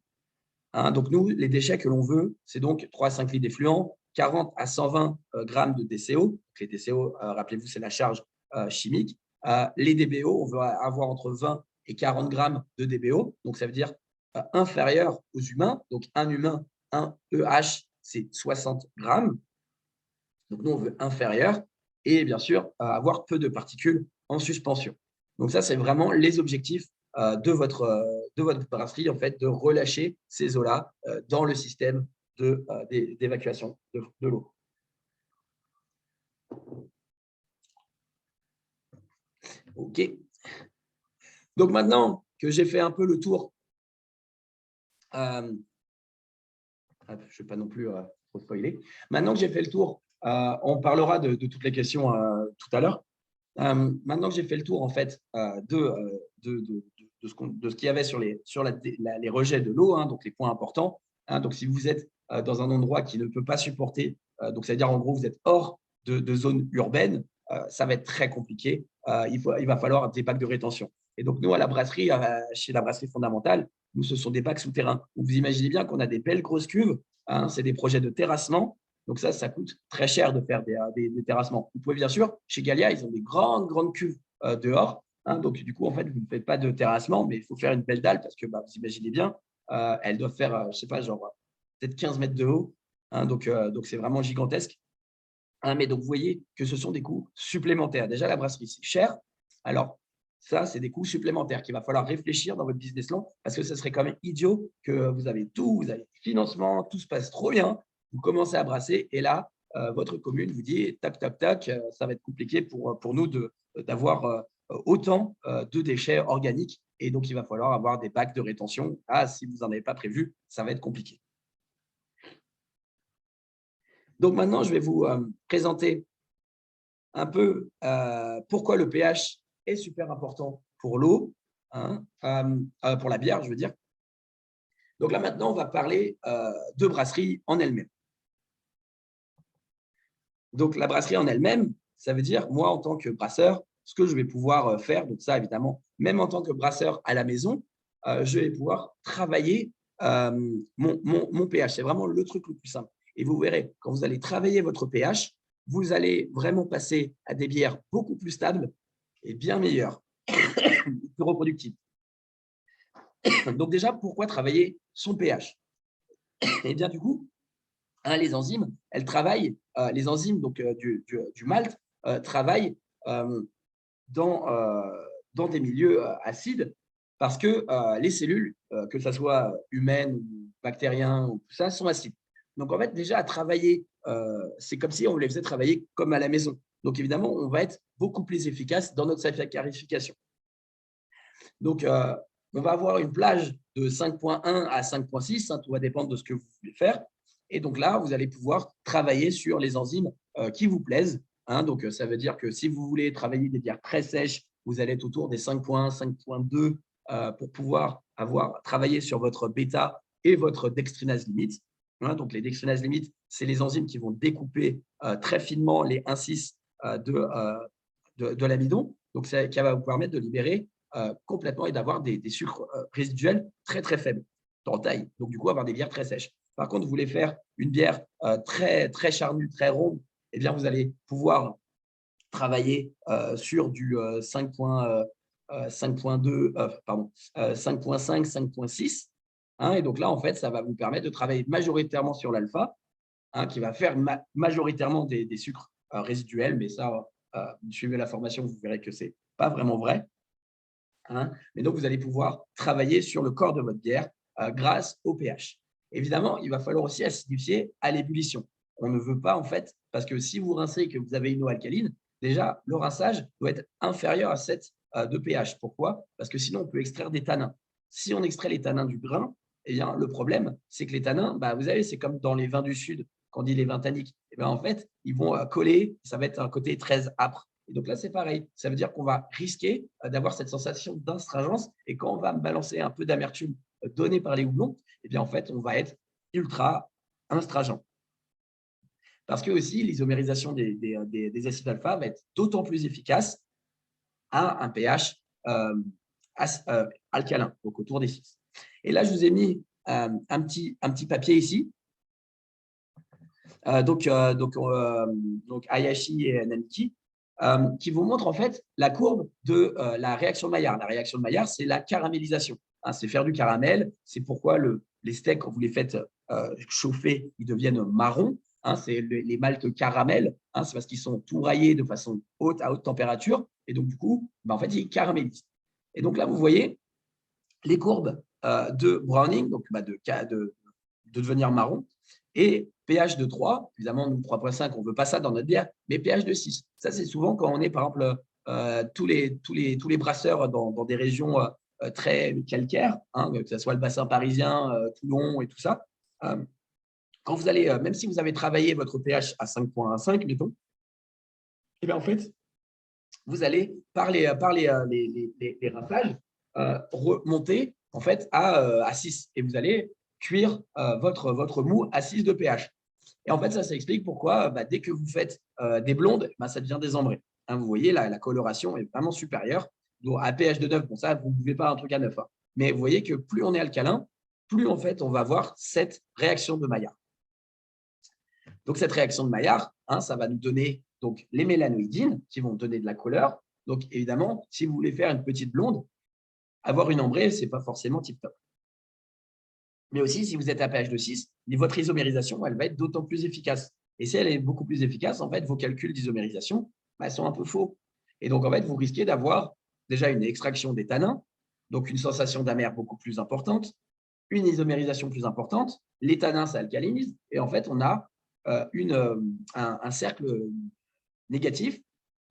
Hein, donc nous, les déchets que l'on veut, c'est donc 3 à 5 litres d'effluent, 40 à 120 grammes de DCO. Donc, les DCO, rappelez-vous, c'est la charge chimique. Les DBO, on veut avoir entre 20 et 40 grammes de DBO. Donc, ça veut dire inférieur aux humains. Donc, un humain, un EH, c'est 60 grammes. Donc, nous, on veut inférieur. Et bien sûr, avoir peu de particules en suspension. Donc, ça, c'est vraiment les objectifs de votre brasserie, en fait, de relâcher ces eaux-là dans le système d'évacuation de l'eau. OK. Donc, maintenant que j'ai fait un peu le tour, je ne vais pas non plus trop spoiler. Maintenant que j'ai fait le tour, on parlera de toutes les questions tout à l'heure. Maintenant que j'ai fait le tour en fait, de ce qu'il y avait sur les rejets de l'eau, hein, donc les points importants. Hein, donc, si vous êtes dans un endroit qui ne peut pas supporter, donc c'est-à-dire en gros, vous êtes hors de zone urbaine, ça va être très compliqué. Il va falloir des bacs de rétention. Et donc, nous, à la brasserie, chez la brasserie fondamentale, nous, ce sont des bacs souterrains. Donc, vous imaginez bien qu'on a des belles grosses cuves. Hein, c'est des projets de terrassement. Donc, ça coûte très cher de faire des terrassements. Vous pouvez bien sûr, chez Gallia, ils ont des grandes cuves dehors. Hein, donc, du coup, en fait, vous ne faites pas de terrassement, mais il faut faire une belle dalle parce que vous imaginez bien, elles doivent faire, je ne sais pas, genre peut-être 15 mètres de haut. Hein, donc, c'est vraiment gigantesque. Hein, mais donc, vous voyez que ce sont des coûts supplémentaires. Déjà, la brasserie, c'est cher. Alors, ça, c'est des coûts supplémentaires qu'il va falloir réfléchir dans votre business plan parce que ce serait quand même idiot que vous avez tout, vous avez le financement, tout se passe trop bien. Vous commencez à brasser et là, votre commune vous dit tac, tac, tac, ça va être compliqué pour nous d'avoir autant de déchets organiques. Et donc, il va falloir avoir des bacs de rétention. Ah, si vous n'en avez pas prévu, ça va être compliqué. Donc, maintenant, je vais vous présenter un peu pourquoi le pH est super important pour l'eau, hein, pour la bière, je veux dire. Donc là, maintenant, on va parler de brasserie en elle-même. Donc, la brasserie en elle-même, ça veut dire, moi, en tant que brasseur, ce que je vais pouvoir faire, donc ça, évidemment, même en tant que brasseur à la maison, je vais pouvoir travailler mon pH. C'est vraiment le truc le plus simple. Et vous verrez, quand vous allez travailler votre pH, vous allez vraiment passer à des bières beaucoup plus stables et bien meilleures, plus reproductives. Donc déjà, pourquoi travailler son pH? Et bien du coup, hein, les enzymes, elles travaillent, les enzymes donc, du malt travaillent dans des milieux acides parce que les cellules, que ce soit humaines ou bactériens, ou tout ça, sont acides. Donc en fait, déjà à travailler, c'est comme si on les faisait travailler comme à la maison. Donc évidemment, on va être beaucoup plus efficace dans notre saccharification. Donc, on va avoir une plage de 5.1 à 5.6, hein, tout va dépendre de ce que vous voulez faire. Et donc là, vous allez pouvoir travailler sur les enzymes qui vous plaisent. Hein, donc, ça veut dire que si vous voulez travailler des bières très sèches, vous allez être autour des 5.1, 5.2 pour pouvoir travaillé sur votre bêta et votre dextrinase limite. Hein, donc, les dextrinase limites, c'est les enzymes qui vont découper très finement les 1,6 de l'amidon. Donc, ça qui va vous permettre de libérer complètement et d'avoir des sucres résiduels très, très faibles en taille. Donc, du coup, avoir des bières très sèches. Par contre, vous voulez faire une bière très, très charnue, très ronde, eh bien, vous allez pouvoir travailler sur du 5.2, pardon, 5.5, 5.6. Et donc là, en fait, ça va vous permettre de travailler majoritairement sur l'alpha, qui va faire majoritairement des sucres résiduels, mais ça, suivez la formation, vous verrez que ce n'est pas vraiment vrai. Mais donc, vous allez pouvoir travailler sur le corps de votre bière grâce au pH. Évidemment, il va falloir aussi acidifier à l'ébullition. On ne veut pas, en fait, parce que si vous rincez et que vous avez une eau alcaline, déjà, le rinçage doit être inférieur à 7 de pH. Pourquoi? Parce que sinon, on peut extraire des tanins. Si on extrait les tanins du grain, eh bien, le problème, c'est que les tanins, vous savez, c'est comme dans les vins du Sud, quand on dit les vins tanniques. En fait, ils vont coller, ça va être un côté très âpre. Et donc là, c'est pareil. Ça veut dire qu'on va risquer d'avoir cette sensation d'astringence. Et quand on va balancer un peu d'amertume donnée par les houblons, en fait, on va être ultra astringent. Parce que aussi, l'isomérisation des acides alpha va être d'autant plus efficace à un pH alcalin, donc autour des 6. Et là, je vous ai mis un petit papier ici. Donc Hayashi et Namiki, qui vous montrent en fait la courbe de la réaction de Maillard. La réaction de Maillard, c'est la caramélisation. C'est faire du caramel. C'est pourquoi les steaks, quand vous les faites chauffer, ils deviennent marrons. C'est les maltes caramel. C'est parce qu'ils sont tout raillés de façon à haute température. Et donc, du coup, en fait, ils caramélisent. Et donc là, vous voyez les courbes de browning, donc de devenir marron, et pH de 3, évidemment, nous, 3.5, on ne veut pas ça dans notre bière, mais pH de 6. Ça, c'est souvent quand on est, par exemple, tous les brasseurs dans des régions très calcaires, que ce soit le bassin parisien, Toulon et tout ça. Quand vous allez, même si vous avez travaillé votre pH à 5.5, mettons, en fait, vous allez, par les rinçages, remonter en fait, à 6. Et vous allez cuire votre mou à 6 de pH. Et en fait, ça explique pourquoi, dès que vous faites des blondes, ça devient des ambrés. Vous voyez, la coloration est vraiment supérieure. Donc, à pH de 9, ça, vous ne buvez pas un truc à 9. Mais vous voyez que plus on est alcalin, plus en fait, on va avoir cette réaction de Maillard. Donc, cette réaction de Maillard, ça va nous donner donc, les mélanoïdines qui vont donner de la couleur. Donc, évidemment, si vous voulez faire une petite blonde, avoir une ambrée, ce n'est pas forcément tip-top. Mais aussi, si vous êtes à pH de 6, votre isomérisation, elle va être d'autant plus efficace. Et si elle est beaucoup plus efficace, en fait, vos calculs d'isomérisation sont un peu faux. Et donc, en fait, vous risquez d'avoir déjà une extraction des tanins, donc une sensation d'amer beaucoup plus importante, une isomérisation plus importante, les tanins, ça alcalinise, et en fait, on a un cercle négatif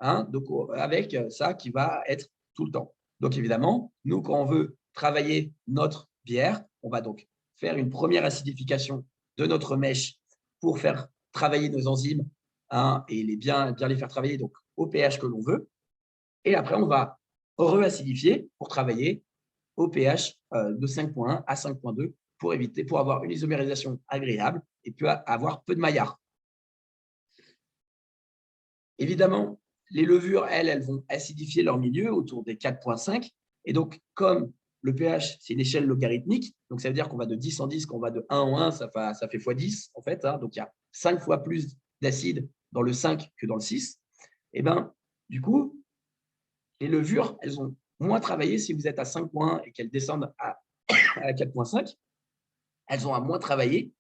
donc avec ça qui va être tout le temps. Donc, évidemment, nous, quand on veut travailler notre bière, on va donc faire une première acidification de notre mèche pour faire travailler nos enzymes et bien les faire travailler donc, au pH que l'on veut. Et après, on va re-acidifier pour travailler au pH de 5.1 à 5.2 pour avoir une isomérisation agréable et puis avoir peu de Maillard. Évidemment, les levures, elles vont acidifier leur milieu autour des 4.5. Et donc, comme le pH, c'est une échelle logarithmique, donc ça veut dire qu'on va de 10 en 10, qu'on va de 1 en 1, ça fait x10 en fait. Donc, il y a 5 fois plus d'acide dans le 5 que dans le 6. Et bien, du coup, les levures, elles ont moins travaillé si vous êtes à 5.1 et qu'elles descendent à 4.5. Elles ont à moins travailler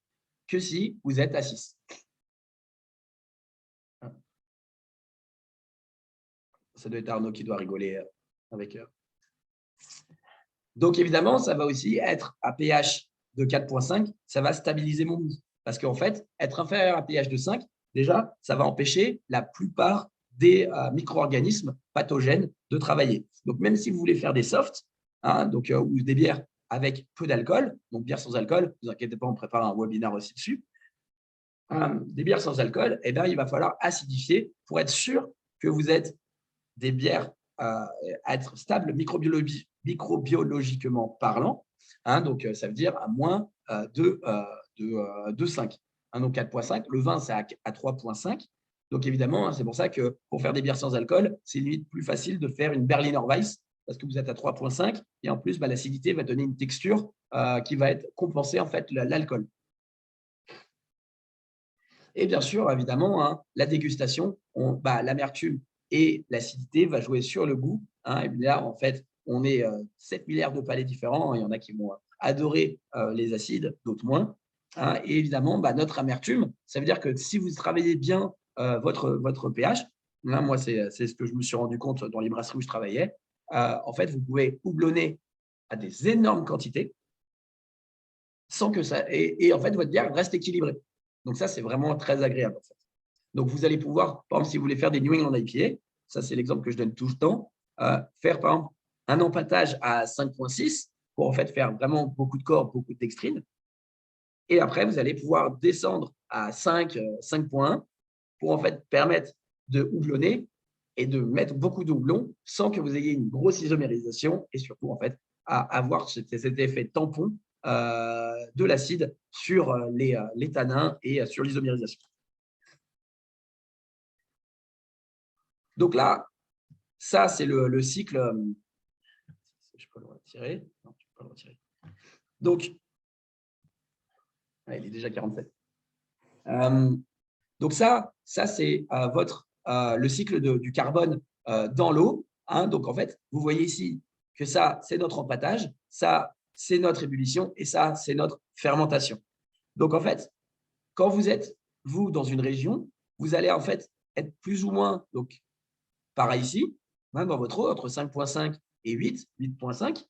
que si vous êtes à 6. Ça doit être Arnaud qui doit rigoler avec eux. Donc, évidemment, ça va aussi être à pH de 4.5, ça va stabiliser mon mou. Parce qu'en fait, être inférieur à pH de 5, déjà, ça va empêcher la plupart des micro-organismes pathogènes de travailler. Donc, même si vous voulez faire des softs, ou des bières avec peu d'alcool, donc bières sans alcool, ne vous inquiétez pas, on prépare un webinaire aussi dessus, des bières sans alcool, il va falloir acidifier pour être sûr que vous êtes des bières à être stables microbiologiquement parlant. Donc, ça veut dire à moins de 5. Donc, 4.5. Le vin, c'est à 3.5. Donc, évidemment, c'est pour ça que pour faire des bières sans alcool, c'est limite plus facile de faire une Berliner Weiss parce que vous êtes à 3.5 et en plus, l'acidité va donner une texture qui va être compensée en fait l'alcool. Et bien sûr, évidemment, la dégustation, l'amertume, et l'acidité va jouer sur le goût. Hein. Et là, en fait, on est 7 milliards de palais différents. Il y en a qui vont adorer les acides, d'autres moins. Hein. Et évidemment, notre amertume, ça veut dire que si vous travaillez bien votre pH, là, moi, c'est ce que je me suis rendu compte dans les brasseries où je travaillais. En fait, vous pouvez houblonner à des énormes quantités sans que ça… Et en fait, votre bière reste équilibrée. Donc ça, c'est vraiment très agréable. En fait. Donc, vous allez pouvoir, par exemple, si vous voulez faire des New England IPA, ça, c'est l'exemple que je donne tout le temps, faire, par exemple, un empâtage à 5,6 pour en fait faire vraiment beaucoup de corps, beaucoup de dextrine. Et après, vous allez pouvoir descendre à 5,1 pour en fait permettre de houblonner et de mettre beaucoup de houblon sans que vous ayez une grosse isomérisation et surtout en fait à avoir cet effet tampon de l'acide sur les tanins et sur l'isomérisation. Donc là, ça c'est le cycle. Je peux le retirer. Non, je peux pas le retirer. Donc, il est déjà 47. Donc ça c'est le cycle du carbone dans l'eau. Hein. Donc, en fait, vous voyez ici que ça, c'est notre empâtage, ça, c'est notre ébullition et ça, c'est notre fermentation. Donc, en fait, quand vous êtes, vous, dans une région, vous allez en fait être plus ou moins, donc, pareil ici, hein, dans votre eau, entre 5,5 et 8, 8,5.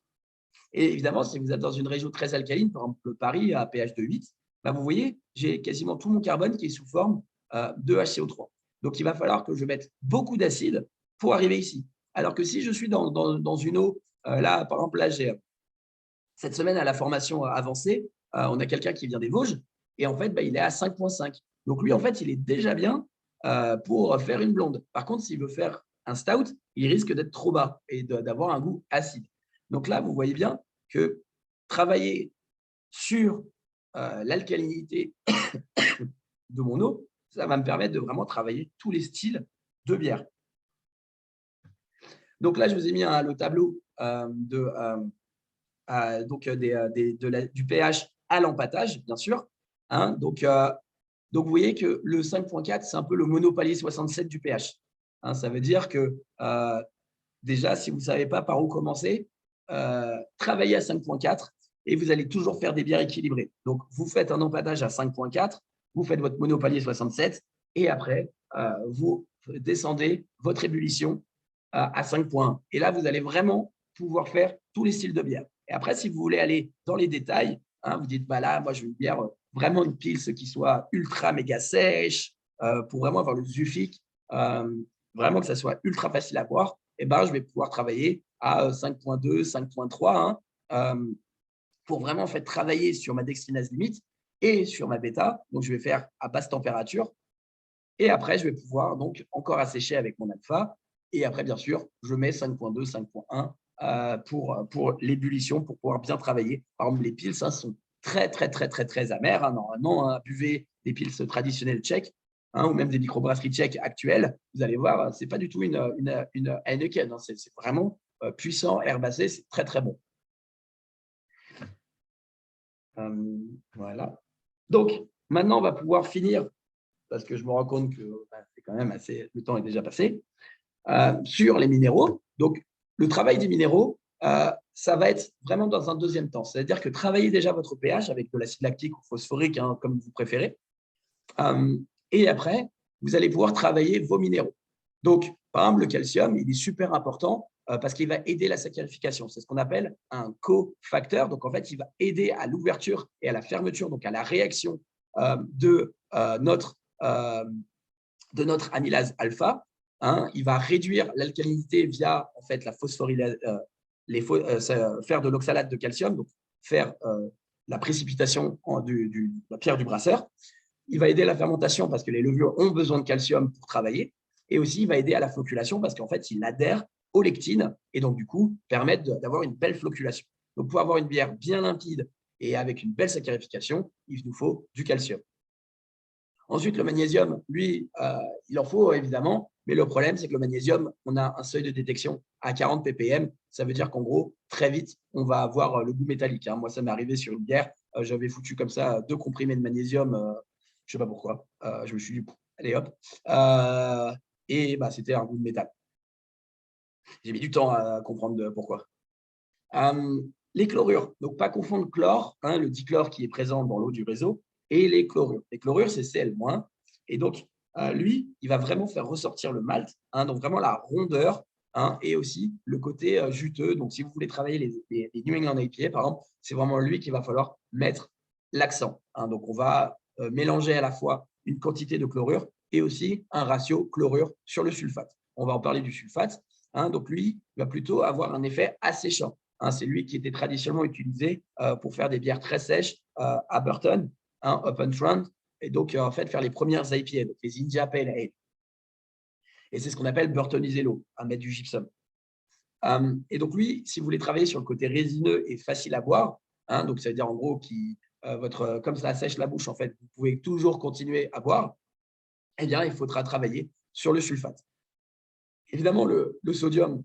Et évidemment, si vous êtes dans une région très alcaline, par exemple Paris à pH de 8, vous voyez, j'ai quasiment tout mon carbone qui est sous forme de HCO3. Donc, il va falloir que je mette beaucoup d'acide pour arriver ici. Alors que si je suis dans une eau, là, par exemple, là, j'ai cette semaine à la formation avancée, on a quelqu'un qui vient des Vosges et en fait, il est à 5,5. Donc, lui, en fait, il est déjà bien pour faire une blonde. Par contre, s'il veut faire un stout, il risque d'être trop bas et d'avoir un goût acide. Donc là, vous voyez bien que travailler sur l'alcalinité de mon eau, ça va me permettre de vraiment travailler tous les styles de bière. Donc là, je vous ai mis le tableau du pH à l'empâtage, bien sûr. Hein, donc, vous voyez que le 5,4, c'est un peu le monopalier 67 du pH. Hein, ça veut dire que déjà, si vous ne savez pas par où commencer, travaillez à 5,4 et vous allez toujours faire des bières équilibrées. Donc, vous faites un empâtage à 5,4, vous faites votre monopalier 67 et après, vous descendez votre ébullition à 5,1. Et là, vous allez vraiment pouvoir faire tous les styles de bière. Et après, si vous voulez aller dans les détails, hein, vous dites, là, moi, je veux une bière, vraiment une pils qui soit ultra méga sèche, pour vraiment avoir le zufique, vraiment que ça soit ultra facile à boire. Et je vais pouvoir travailler à 5,2, 5,3 pour vraiment en fait, travailler sur ma dextrinase limite et sur ma bêta. Donc, je vais faire à basse température. Et après, je vais pouvoir donc encore assécher avec mon alpha. Et après, bien sûr, je mets 5,2, 5,1 pour l'ébullition, pour pouvoir bien travailler. Par exemple, les pils sont très, très, très, très, très amères. Hein, normalement, buvez des pils traditionnels tchèques ou même des microbrasseries tchèques actuelles. Vous allez voir, ce n'est pas du tout une Heineken. Hein, c'est vraiment puissant, herbacé, c'est très, très bon. Voilà. Donc, maintenant, on va pouvoir finir parce que je me rends compte que c'est quand même assez, le temps est déjà passé, sur les minéraux. Donc, le travail des minéraux, ça va être vraiment dans un deuxième temps. C'est-à-dire que travaillez déjà votre pH avec de l'acide lactique ou phosphorique, hein, comme vous préférez. Et après, vous allez pouvoir travailler vos minéraux. Donc, par exemple, le calcium, il est super important parce qu'il va aider la saccharification. C'est ce qu'on appelle un cofacteur. Donc, en fait, il va aider à l'ouverture et à la fermeture, donc à la réaction de notre amylase alpha. Hein. Il va réduire l'alcalinité via en fait, la phosphorylase, faire de l'oxalate de calcium, donc faire la précipitation de la pierre du brasseur. Il va aider à la fermentation parce que les levures ont besoin de calcium pour travailler. Et aussi, il va aider à la flocculation parce qu'en fait, il adhère aux lectines et donc, du coup, permettre d'avoir une belle flocculation. Donc, pour avoir une bière bien limpide et avec une belle saccharification, il nous faut du calcium. Ensuite, le magnésium, lui, il en faut évidemment, mais le problème, c'est que le magnésium, on a un seuil de détection à 40 ppm. Ça veut dire qu'en gros, très vite, on va avoir le goût métallique. Hein. Moi, ça m'est arrivé sur une bière. J'avais foutu comme ça 2 comprimés de magnésium. Je ne sais pas pourquoi. Je me suis dit, allez hop. et c'était un goût de métal. J'ai mis du temps à comprendre pourquoi. Les chlorures, donc pas confondre chlore, le dichlore qui est présent dans l'eau du réseau, et les chlorures. Les chlorures, c'est Cl-. Et donc, lui, il va vraiment faire ressortir le malt, donc vraiment la rondeur, et aussi le côté juteux. Donc, si vous voulez travailler les New England IPA, par exemple, c'est vraiment lui qu'il va falloir mettre l'accent. Donc, on va mélanger à la fois une quantité de chlorure et aussi un ratio chlorure sur le sulfate. On va en parler du sulfate. Donc, lui, il va plutôt avoir un effet asséchant. C'est lui qui était traditionnellement utilisé pour faire des bières très sèches à Burton, Open Front, et donc en fait faire les premières IPA, donc les India Pale Ale. Et c'est ce qu'on appelle burtoniser l'eau, à mettre du gypsum. Et donc lui, si vous voulez travailler sur le côté résineux et facile à boire, donc ça veut dire en gros comme ça sèche la bouche, en fait, vous pouvez toujours continuer à boire, eh bien il faudra travailler sur le sulfate. Évidemment, le sodium,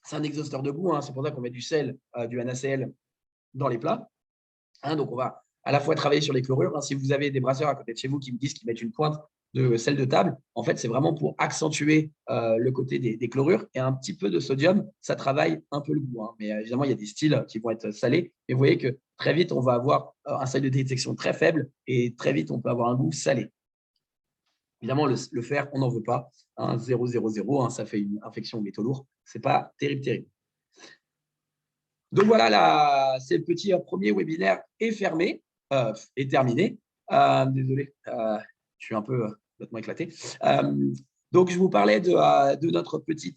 c'est un exhausteur de goût, c'est pour ça qu'on met du sel, du NaCl dans les plats. Donc, on va à la fois travailler sur les chlorures. Si vous avez des brasseurs à côté de chez vous qui me disent qu'ils mettent une pointe de sel de table, en fait, c'est vraiment pour accentuer le côté des chlorures. Et un petit peu de sodium, ça travaille un peu le goût. Mais évidemment, il y a des styles qui vont être salés. Et vous voyez que très vite, on va avoir un seuil de détection très faible et très vite, on peut avoir un goût salé. Évidemment, le fer, on n'en veut pas. 0,0,0, ça fait une infection aux métaux lourds. Ce n'est pas terrible. Donc voilà, c'est le petit premier webinaire est fermé, est terminé. Désolé, je suis un peu complètement éclaté. Donc, je vous parlais de notre petit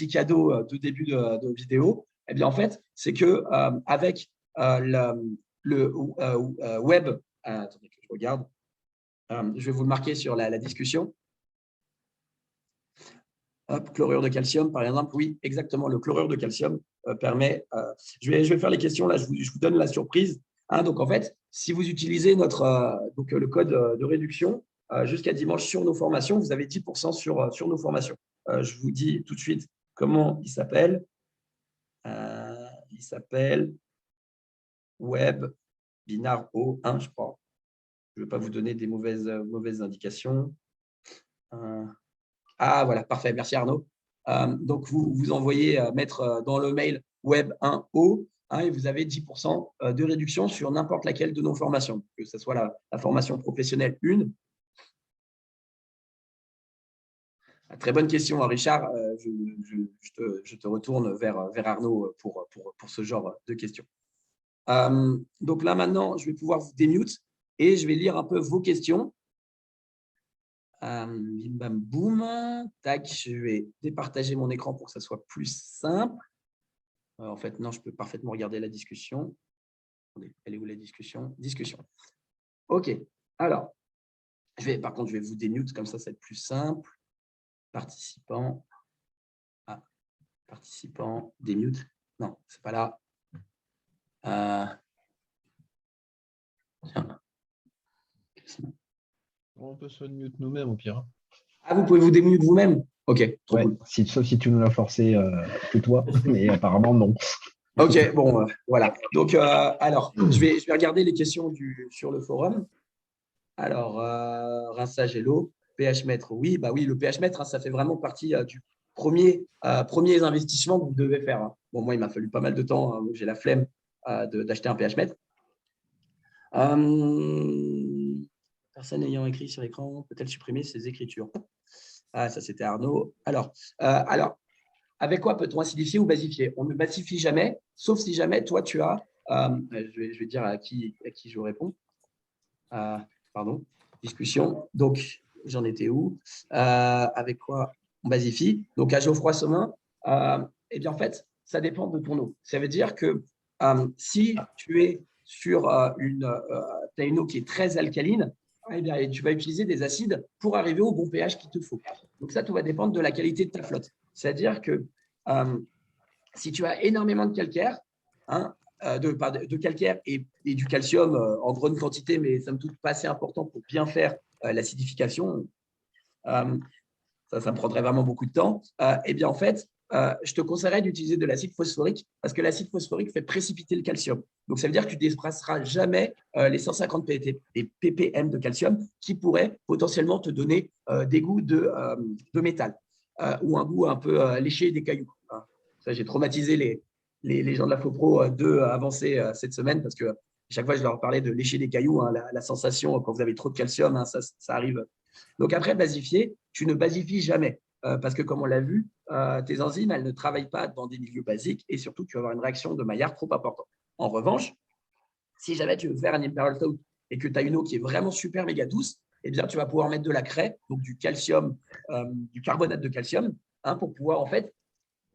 cadeau de début de vidéo. Eh bien, en fait, c'est que avec le web, attendez que je regarde. Je vais vous le marquer sur la discussion. Chlorure de calcium, par exemple. Oui, exactement. Le chlorure de calcium permet… je vais faire les questions. Là, je vous donne la surprise. Donc, en fait, si vous utilisez le code de réduction jusqu'à dimanche sur nos formations, vous avez 10% sur nos formations. Je vous dis tout de suite comment il s'appelle. Il s'appelle Webinar O1, je crois. Je ne vais pas vous donner des mauvaises indications. Voilà, parfait. Merci Arnaud. Donc, vous envoyez mettre dans le mail Web1O et vous avez 10% de réduction sur n'importe laquelle de nos formations, que ce soit la formation professionnelle 1. Très bonne question, Richard. Je te retourne vers Arnaud pour ce genre de questions. Donc là, maintenant, je vais pouvoir vous démute et je vais lire un peu vos questions. Bim bam boum. Tac, je vais départager mon écran pour que ça soit plus simple. En fait, non, je peux parfaitement regarder la discussion. Elle est où la discussion? Discussion. OK. Alors, par contre, je vais vous démute, comme ça va être plus simple. Participants. Participants, démute. Non, c'est pas là. Tiens. On peut se mute nous-mêmes au pire. Vous pouvez vous démute vous-même? OK. Ouais, cool. sauf si tu nous l'as forcé que toi, mais apparemment non. OK, bon, voilà. Donc, alors, je vais regarder les questions sur le forum. Alors, rinçage et l'eau, pH mètre, oui, oui, le pH mètre, ça fait vraiment partie du premiers investissements que vous devez faire. Bon, moi, il m'a fallu pas mal de temps, j'ai la flemme d'acheter un pH mètre. Personne ayant écrit sur l'écran peut-elle supprimer ses écritures? Ça, c'était Arnaud. Alors, avec quoi peut-on acidifier ou basifier? On ne basifie jamais, sauf si jamais toi, tu as… je vais dire à qui je réponds. Pardon, discussion. Donc, j'en étais où? Avec quoi on basifie? Donc, à Geoffroy Sommin, eh bien, en fait, ça dépend de ton eau. Ça veut dire que si tu es sur une eau qui est très alcaline, eh bien, tu vas utiliser des acides pour arriver au bon pH qu'il te faut. Donc, ça, tout va dépendre de la qualité de ta flotte. C'est-à-dire que si tu as énormément de calcaire, de calcaire et du calcium en grande quantité, mais ça me doute pas assez important pour bien faire l'acidification, ça me prendrait vraiment beaucoup de temps. Eh bien, en fait, je te conseillerais d'utiliser de l'acide phosphorique parce que l'acide phosphorique fait précipiter le calcium. Donc, ça veut dire que tu ne dépasseras jamais les 150 ppm de calcium qui pourraient potentiellement te donner des goûts de métal ou un goût un peu léché des cailloux. Hein. Ça, j'ai traumatisé les gens de la FOPRO avancés cette semaine parce que chaque fois, je leur parlais de lécher des cailloux, hein, la sensation quand vous avez trop de calcium, hein, ça arrive. Donc, après, basifier, tu ne basifies jamais. Parce que, comme on l'a vu, tes enzymes, elles ne travaillent pas dans des milieux basiques et surtout, tu vas avoir une réaction de Maillard trop importante. En revanche, si jamais tu veux faire un Imperial Stout et que tu as une eau qui est vraiment super méga douce, eh bien, tu vas pouvoir mettre de la craie, donc du calcium, du carbonate de calcium, hein, pour pouvoir en fait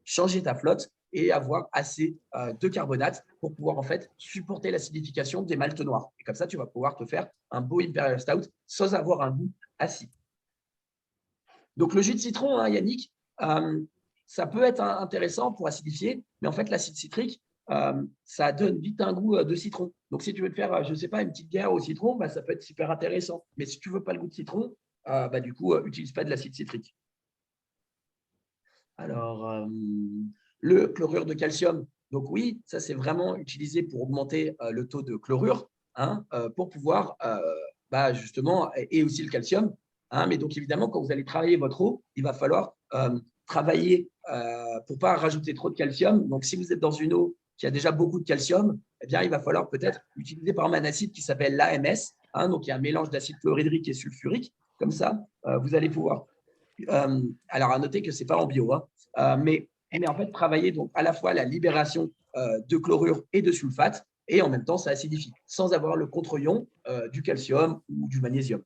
changer ta flotte et avoir assez de carbonate pour pouvoir en fait supporter l'acidification des maltes noirs. Et comme ça, tu vas pouvoir te faire un beau Imperial Stout sans avoir un goût acide. Donc, le jus de citron, hein, Yannick, ça peut être intéressant pour acidifier, mais en fait, l'acide citrique, ça donne vite un goût de citron. Donc, si tu veux te faire, je ne sais pas, une petite bière au citron, bah, ça peut être super intéressant. Mais si tu ne veux pas le goût de citron, bah, du coup, n'utilise pas de l'acide citrique. Alors, le chlorure de calcium, donc oui, ça c'est vraiment utilisé pour augmenter le taux de chlorure, hein, pour pouvoir bah, justement, et aussi le calcium. Hein, mais donc évidemment, quand vous allez travailler votre eau, il va falloir travailler pour ne pas rajouter trop de calcium. Donc si vous êtes dans une eau qui a déjà beaucoup de calcium, eh bien, il va falloir peut-être utiliser par exemple un acide qui s'appelle l'AMS, hein, donc il y a un mélange d'acide chlorhydrique et sulfurique. Comme ça, vous allez pouvoir alors, à noter que ce n'est pas en bio, hein, mais en fait, travailler donc à la fois la libération de chlorure et de sulfate, et en même temps, ça acidifie, sans avoir le contre-ion du calcium ou du magnésium.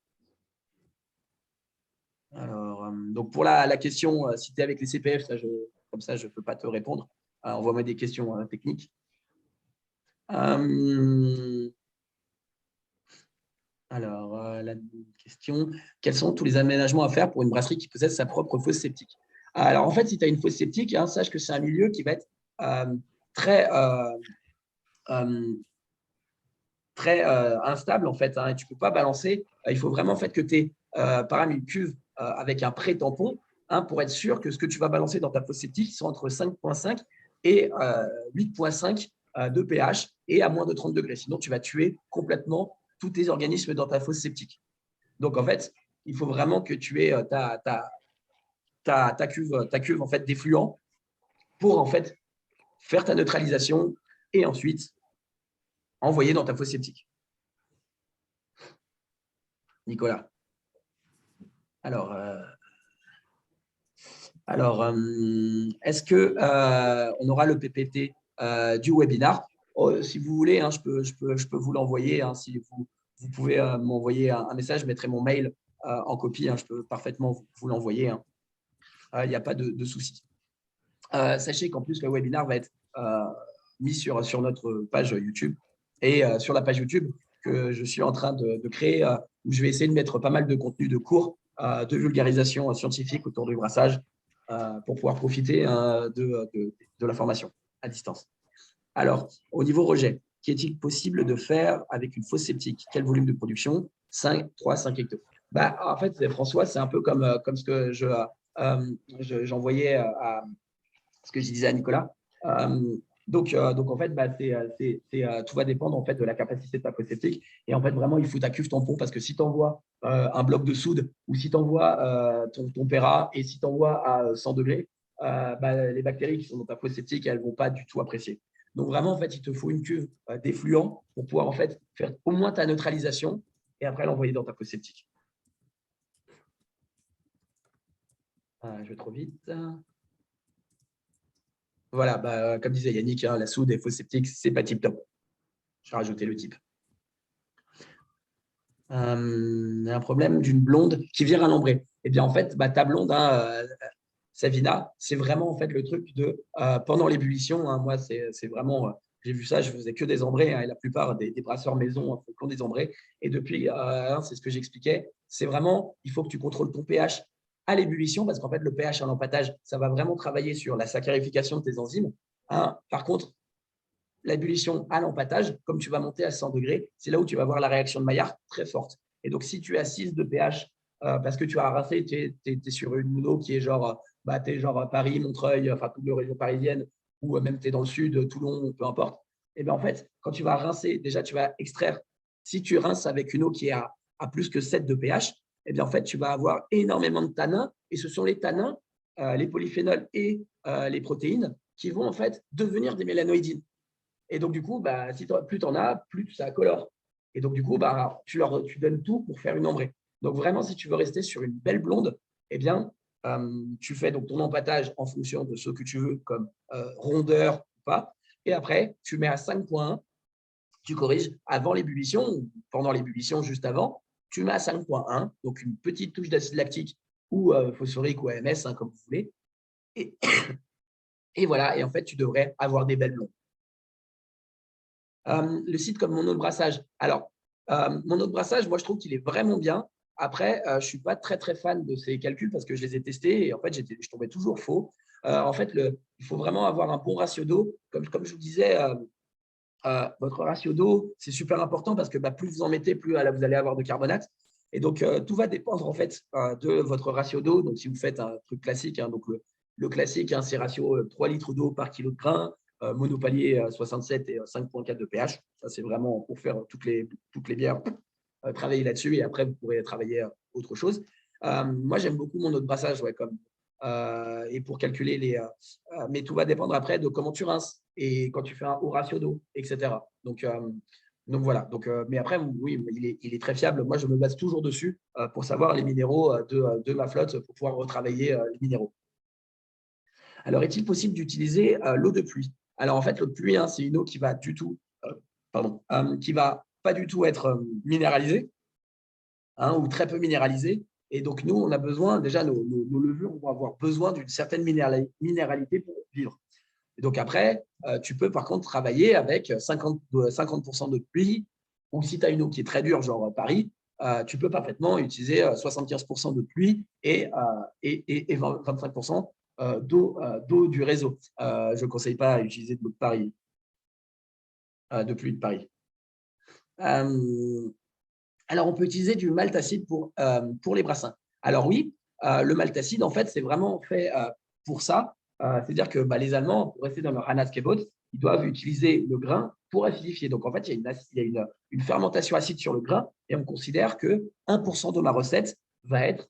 Alors, donc pour la question, si tu es avec les CPF, comme ça, je ne peux pas te répondre. Envoie-moi des questions techniques. Alors, la question, quels sont tous les aménagements à faire pour une brasserie qui possède sa propre fosse septique? Alors, en fait, si tu as une fosse septique, hein, sache que c'est un milieu qui va être très, très instable, en fait, hein, et tu ne peux pas balancer. Il faut vraiment en fait, que tu aies, par exemple, une cuve avec un pré-tampon, hein, pour être sûr que ce que tu vas balancer dans ta fosse septique soit entre 5,5 et 8,5 de pH et à moins de 30 degrés. Sinon, tu vas tuer complètement tous tes organismes dans ta fosse septique. Donc, en fait, il faut vraiment que tu aies ta cuve en fait, d'effluent pour en fait, faire ta neutralisation et ensuite envoyer dans ta fosse septique. Nicolas. Alors, est-ce qu'on aura le PPT du webinar? Si vous voulez, hein, je peux vous l'envoyer. Hein, si vous pouvez m'envoyer un message, je mettrai mon mail en copie. Hein, je peux parfaitement vous l'envoyer. Hein. Il n'y a pas de souci. Sachez qu'en plus, le webinar va être mis sur notre page YouTube et sur la page YouTube que je suis en train de créer, où je vais essayer de mettre pas mal de contenu de cours de vulgarisation scientifique autour du brassage pour pouvoir profiter de la formation à distance. Alors, au niveau rejet, qu'est-il possible de faire avec une fosse septique? Quel volume de production? 3, 5 hectos. Bah, en fait, François, c'est un peu comme ce que j'envoyais à ce que je disais à Nicolas. Donc en fait, bah, tout va dépendre en fait, de la capacité de ta fosse septique. Et en fait, vraiment, il faut ta cuve tampon parce que si tu envoies un bloc de soude ou si tu envoies ton Péra et si tu envoies à 100 degrés, bah, les bactéries qui sont dans ta fosse septique, elles ne vont pas du tout apprécier. Donc vraiment, en fait, il te faut une cuve d'effluent pour pouvoir en fait, faire au moins ta neutralisation et après l'envoyer dans ta fosse septique. Je vais trop vite. Voilà, bah, comme disait Yannick, hein, la soude et fosse septique, ce n'est pas tip top. Je vais rajouter le type. Un problème d'une blonde qui vire à l'ambré. Eh bien, en fait, bah, ta blonde, hein, Savina, c'est vraiment en fait le truc de pendant l'ébullition. Hein, moi, c'est vraiment, j'ai vu ça, je faisais que des ambrés, hein, et la plupart des brasseurs maison font des ambrés. Et depuis, hein, c'est ce que j'expliquais, c'est vraiment, il faut que tu contrôles ton pH à l'ébullition parce qu'en fait, le pH à l'empâtage, ça va vraiment travailler sur la saccharification de tes enzymes. Hein. Par contre, l'ébullition à l'empâtage, comme tu vas monter à 100 degrés, c'est là où tu vas voir la réaction de Maillard très forte. Et donc, si tu es à 6 de pH, parce que tu as rincé, tu es sur une eau qui est genre bah, tu es genre Paris, Montreuil, enfin toute la région parisienne, ou même tu es dans le sud, Toulon, peu importe, et bien en fait, quand tu vas rincer, déjà tu vas extraire, si tu rinces avec une eau qui est à plus que 7 de pH, et bien en fait, tu vas avoir énormément de tanins, et ce sont les tanins, les polyphénols et les protéines qui vont en fait devenir des mélanoïdines. Et donc, du coup, bah, plus tu en as, plus ça colore. Et donc, du coup, bah, tu donnes tout pour faire une ambrée. Donc, vraiment, si tu veux rester sur une belle blonde, eh bien, tu fais donc ton empâtage en fonction de ce que tu veux, comme rondeur ou pas. Et après, tu mets à 5,1, tu corriges avant l'ébullition ou pendant l'ébullition, juste avant, tu mets à 5,1, donc une petite touche d'acide lactique ou phosphorique ou AMS, hein, comme vous voulez. Et, et voilà, et en fait, tu devrais avoir des belles blondes. Le site comme mon eau de brassage. Alors, mon eau de brassage, moi, je trouve qu'il est vraiment bien. Après, je ne suis pas très, très fan de ces calculs parce que je les ai testés et en fait, je tombais toujours faux. En fait, il faut vraiment avoir un bon ratio d'eau. Comme je vous disais, votre ratio d'eau, c'est super important parce que plus vous en mettez, plus vous allez avoir de carbonate. Et donc, tout va dépendre en fait de votre ratio d'eau. Donc, si vous faites un truc classique, hein, donc le classique, hein, c'est ratio 3 litres d'eau par kilo de grain, monopalier 67 et 5,4 de pH. Ça, c'est vraiment pour faire toutes les bières, travailler là-dessus et après, vous pourrez travailler autre chose. Moi, j'aime beaucoup mon eau de brassage, ouais, et pour calculer mais tout va dépendre après de comment tu rinces et quand tu fais un haut ratio d'eau, etc. Donc voilà. Mais après, oui, il est très fiable. Moi, je me base toujours dessus pour savoir les minéraux de ma flotte pour pouvoir retravailler les minéraux. Alors, est-il possible d'utiliser l'eau de pluie? Alors, en fait, l'eau de pluie, hein, c'est une eau qui va qui va pas du tout être minéralisée, hein, ou très peu minéralisée. Et donc, nous, on a besoin, déjà, nos levures vont avoir besoin d'une certaine minéralité pour vivre. Et donc, après, tu peux par contre travailler avec 50% de pluie, ou si tu as une eau qui est très dure, genre Paris, tu peux parfaitement utiliser 75% de pluie et 25% d'eau du réseau. Je ne conseille pas à utiliser de l'eau de Paris, de pluie de Paris. Alors, on peut utiliser du malt acide pour les brassins. Alors oui, le malt acide, en fait, c'est vraiment fait pour ça. C'est-à-dire que les Allemands, pour rester dans leur Hanasgebot, ils doivent utiliser le grain pour acidifier. Donc, en fait, il y a une fermentation acide sur le grain et on considère que 1% de ma recette va être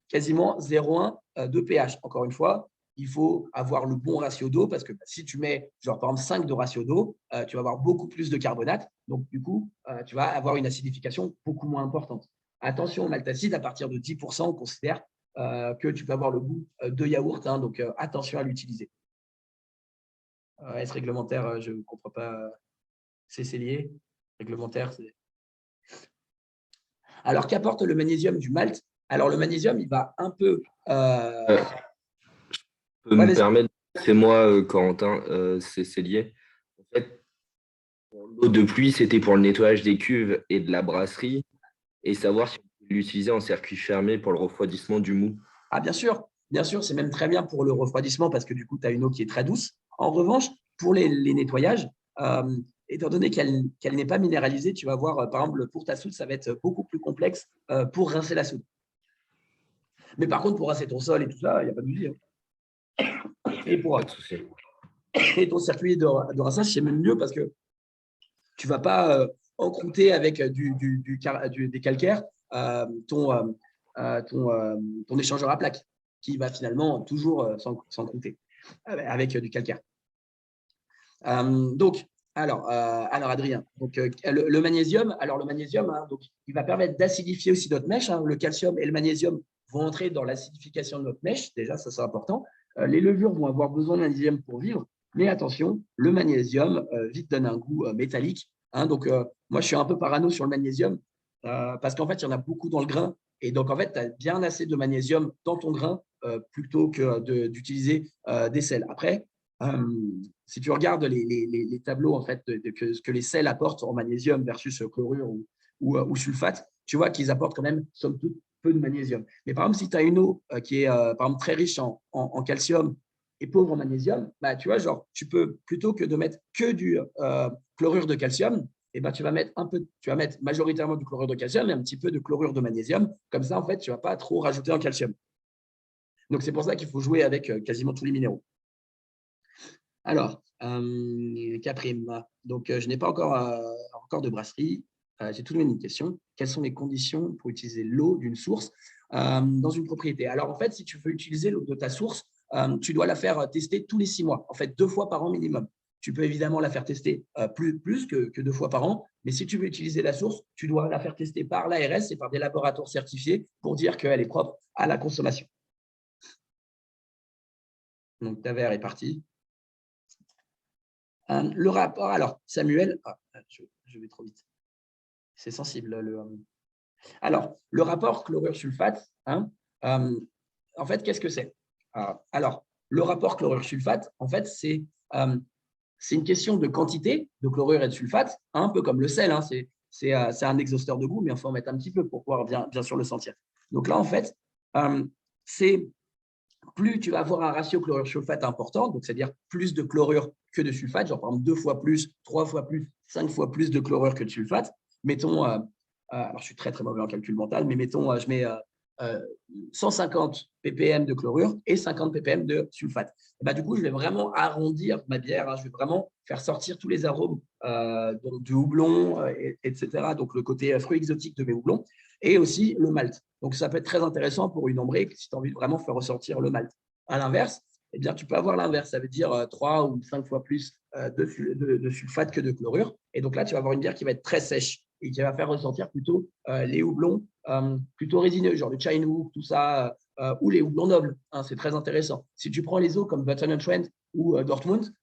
quasiment 0,1 de pH. Encore une fois, il faut avoir le bon ratio d'eau parce que si tu mets, genre, par exemple, 5 de ratio d'eau, tu vas avoir beaucoup plus de carbonate. Donc, du coup, tu vas avoir une acidification beaucoup moins importante. Attention au malt acide, à partir de 10%, on considère que tu peux avoir le goût de yaourt. Hein, donc, attention à l'utiliser. Est-ce réglementaire? Je ne comprends pas. C'est lié. Réglementaire, c'est… Alors, qu'apporte le magnésium du malt? Alors, le magnésium, il va un peu… Je peux me permettre, c'est moi, Corentin, c'est lié. En fait, l'eau de pluie, c'était pour le nettoyage des cuves et de la brasserie, et savoir si on peut l'utiliser en circuit fermé pour le refroidissement du mou. Ah, bien sûr, c'est même très bien pour le refroidissement parce que du coup, tu as une eau qui est très douce. En revanche, pour les nettoyages, étant donné qu'elle n'est pas minéralisée, tu vas voir, par exemple, pour ta soude, ça va être beaucoup plus complexe pour rincer la soude. Mais par contre, pour rincer ton sol et tout ça, il n'y a pas de souci. Hein. Et ton circuit de rinçage, c'est même mieux parce que tu ne vas pas encrouter avec des calcaires ton échangeur à plaques qui va finalement toujours s'encrouter avec du calcaire. Alors Adrien, donc, le magnésium, hein, donc, il va permettre d'acidifier aussi notre mèche. Hein. Le calcium et le magnésium vont entrer dans l'acidification de notre mèche. Déjà, ça c'est important. Les levures vont avoir besoin de magnésium pour vivre. Mais attention, le magnésium vite donne un goût métallique. Hein, donc, moi, je suis un peu parano sur le magnésium parce qu'en fait, il y en a beaucoup dans le grain. Et donc, en fait, tu as bien assez de magnésium dans ton grain plutôt que d'utiliser des sels. Après, si tu regardes les tableaux en fait, ce que les sels apportent en magnésium versus chlorure ou sulfate, tu vois qu'ils apportent quand même, somme toute, peu de magnésium. Mais par exemple, si tu as une eau qui est par exemple, très riche en calcium et pauvre en magnésium, tu vois, genre, tu peux, plutôt que de mettre que du chlorure de calcium, tu vas mettre majoritairement du chlorure de calcium et un petit peu de chlorure de magnésium. Comme ça, en fait, tu ne vas pas trop rajouter en calcium. Donc, c'est pour ça qu'il faut jouer avec quasiment tous les minéraux. Alors, quatrième. Donc, je n'ai pas encore de brasserie. J'ai tout de même une question. Quelles sont les conditions pour utiliser l'eau d'une source dans une propriété? Alors, en fait, si tu veux utiliser l'eau de ta source, tu dois la faire tester tous les 6 mois, en fait 2 fois par an minimum. Tu peux évidemment la faire tester plus que 2 fois par an, mais si tu veux utiliser la source, tu dois la faire tester par l'ARS et par des laboratoires certifiés pour dire qu'elle est propre à la consommation. Donc, ta verre est parti. Le rapport, alors, Samuel, je vais trop vite. C'est sensible. Alors, le rapport chlorure-sulfate, en fait, qu'est-ce que c'est? Alors, le rapport chlorure-sulfate, en fait, c'est une question de quantité de chlorure et de sulfate, un peu comme le sel. C'est un exhausteur de goût, mais il faut en mettre un petit peu pour pouvoir bien sûr le sentir. Donc là, en fait, c'est plus tu vas avoir un ratio chlorure-sulfate important, donc c'est-à-dire plus de chlorure que de sulfate, genre par exemple 2 fois plus, 3 fois plus, 5 fois plus de chlorure que de sulfate. Mettons, alors je suis très mauvais en calcul mental, mais mettons, je mets 150 ppm de chlorure et 50 ppm de sulfate. Et bah, du coup, je vais vraiment arrondir ma bière, je vais vraiment faire sortir tous les arômes donc du houblon, etc. Donc, le côté fruit exotique de mes houblons et aussi le malt. Donc, ça peut être très intéressant pour une ambrée si tu as envie de vraiment faire ressortir le malt. À l'inverse, eh bien, tu peux avoir l'inverse. Ça veut dire 3 ou 5 fois plus de sulfate que de chlorure. Et donc là, tu vas avoir une bière qui va être très sèche et qui va faire ressortir plutôt les houblons plutôt résineux, genre le Chinook, tout ça, ou les houblons nobles. C'est très intéressant. Si tu prends les eaux comme Button-on-Trent ou Dortmund,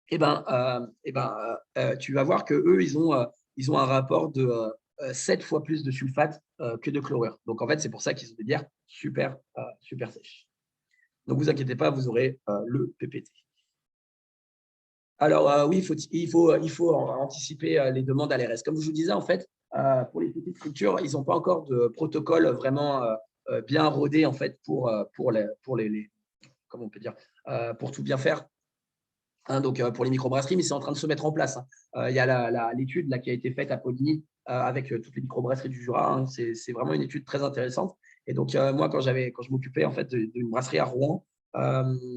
tu vas voir qu'eux, ils ont un rapport de 7 fois plus de sulfate que de chlorure. Donc, en fait, c'est pour ça qu'ils ont des bières super sèches. Donc, vous inquiétez pas, vous aurez le PPT. Alors, oui, il faut anticiper les demandes à l'ARS. Comme je vous disais, en fait, pour les petites structures, ils n'ont pas encore de protocole vraiment bien rodé en fait, pour comment on peut dire, pour tout bien faire. Donc, pour les microbrasseries, mais c'est en train de se mettre en place. Il y a l'étude qui a été faite à Poligny avec toutes les microbrasseries du Jura. C'est vraiment une étude très intéressante. Et donc, moi, quand je m'occupais en fait, d'une brasserie à Rouen,